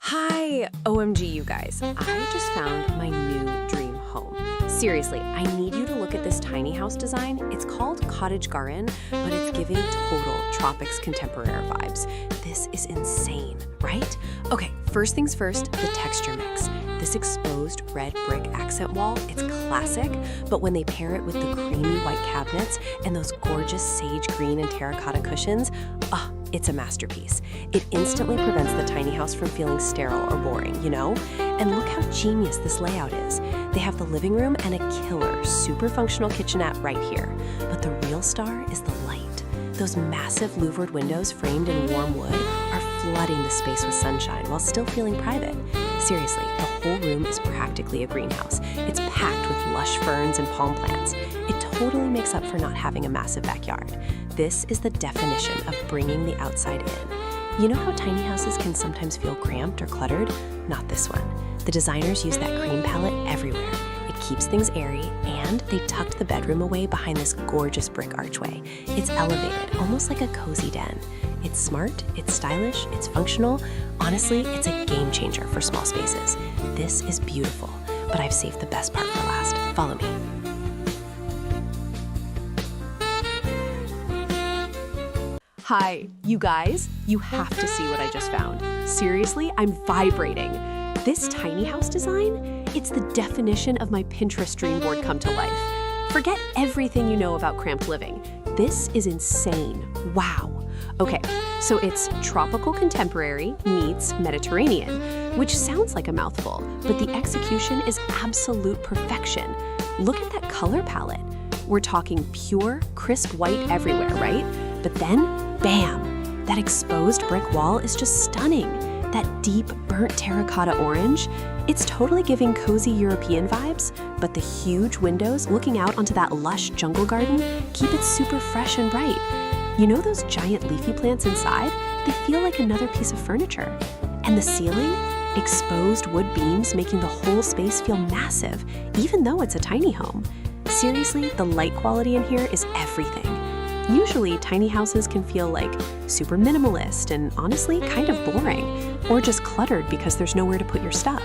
Hi, OMG, you guys. I just found my new dream home. Seriously, I need you to look at this tiny house design. It's called Cottage Garden, but it's giving total tropics contemporary vibes. This is insane, right? Okay, first things first, the texture mix. This exposed red brick accent wall, it's classic, but when they pair it with the creamy white cabinets and those gorgeous sage green and terracotta cushions, it's a masterpiece. It instantly prevents the tiny house from feeling sterile or boring, you know? And look how genius this layout is. They have the living room and a killer, super functional kitchenette right here. But the real star is the light. Those massive louvered windows framed in warm wood are flooding the space with sunshine while still feeling private. Seriously, the whole room is practically a greenhouse. It's packed with lush ferns and palm plants. It totally makes up for not having a massive backyard. This is the definition of bringing the outside in. You know how tiny houses can sometimes feel cramped or cluttered? Not this one. The designers use that cream palette everywhere. It keeps things airy, and they tucked the bedroom away behind this gorgeous brick archway. It's elevated, almost like a cozy den. It's smart, it's stylish, it's functional. Honestly, it's a game changer for small spaces. This is beautiful, but I've saved the best part for last. Follow me. Hi, you guys, you have to see what I just found. Seriously, I'm vibrating. This tiny house design, it's the definition of my Pinterest dream board come to life. Forget everything you know about cramped living. This is insane. Wow. Okay, so it's tropical contemporary meets Mediterranean, which sounds like a mouthful, but the execution is absolute perfection. Look at that color palette. We're talking pure, crisp white everywhere, right? But then, bam! That exposed brick wall is just stunning. That deep, burnt terracotta orange, it's totally giving cozy European vibes, but the huge windows looking out onto that lush jungle garden keep it super fresh and bright. You know those giant leafy plants inside? They feel like another piece of furniture. And the ceiling? Exposed wood beams making the whole space feel massive, even though it's a tiny home. Seriously, the light quality in here is everything. Usually, tiny houses can feel like super minimalist and honestly kind of boring, or just cluttered because there's nowhere to put your stuff.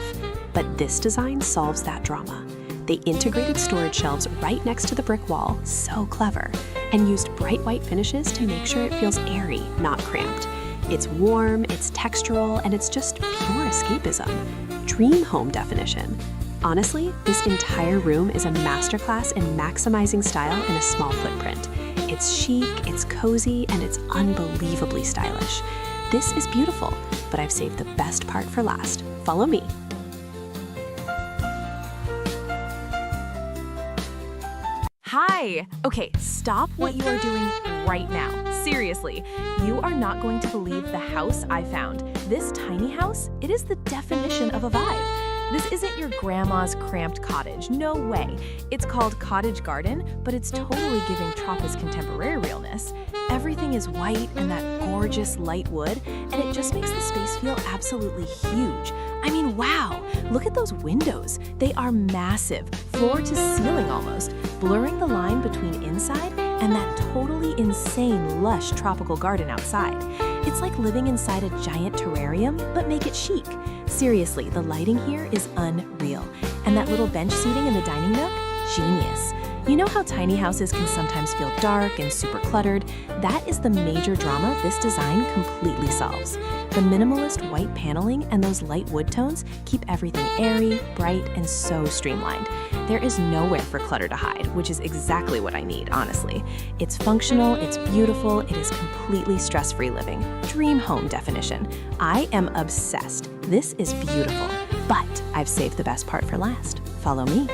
But this design solves that drama. They integrated storage shelves right next to the brick wall, so clever, and used bright white finishes to make sure it feels airy, not cramped. It's warm, it's textural, and it's just pure escapism. Dream home definition. Honestly, this entire room is a masterclass in maximizing style in a small footprint. It's chic, it's cozy, and it's unbelievably stylish. This is beautiful, but I've saved the best part for last. Follow me. Hi! Okay, stop what you are doing right now. Seriously, you are not going to believe the house I found. This tiny house, it is the definition of a vibe. This isn't your grandma's cramped cottage, no way. It's called Cottage Garden, but it's totally giving Tropa's contemporary realness. Everything is white and that gorgeous light wood, and it just makes the space feel absolutely huge. I mean, wow, look at those windows. They are massive, floor to ceiling almost, blurring the line between inside and that totally insane lush tropical garden outside. It's like living inside a giant terrarium, but make it chic. Seriously, the lighting here is unreal. And that little bench seating in the dining nook? Genius. You know how tiny houses can sometimes feel dark and super cluttered? That is the major drama this design completely solves. The minimalist white paneling and those light wood tones keep everything airy, bright, and so streamlined. There is nowhere for clutter to hide, which is exactly what I need, honestly. It's functional, it's beautiful, it is completely stress-free living. Dream home definition. I am obsessed. This is beautiful, but I've saved the best part for last. Follow me.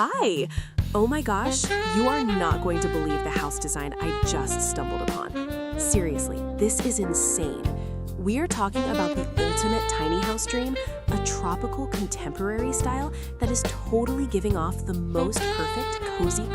Hi! Oh my gosh, you are not going to believe the house design I just stumbled upon. Seriously, this is insane. We are talking about the ultimate tiny house dream, a tropical contemporary style that is totally giving off the most perfect cozy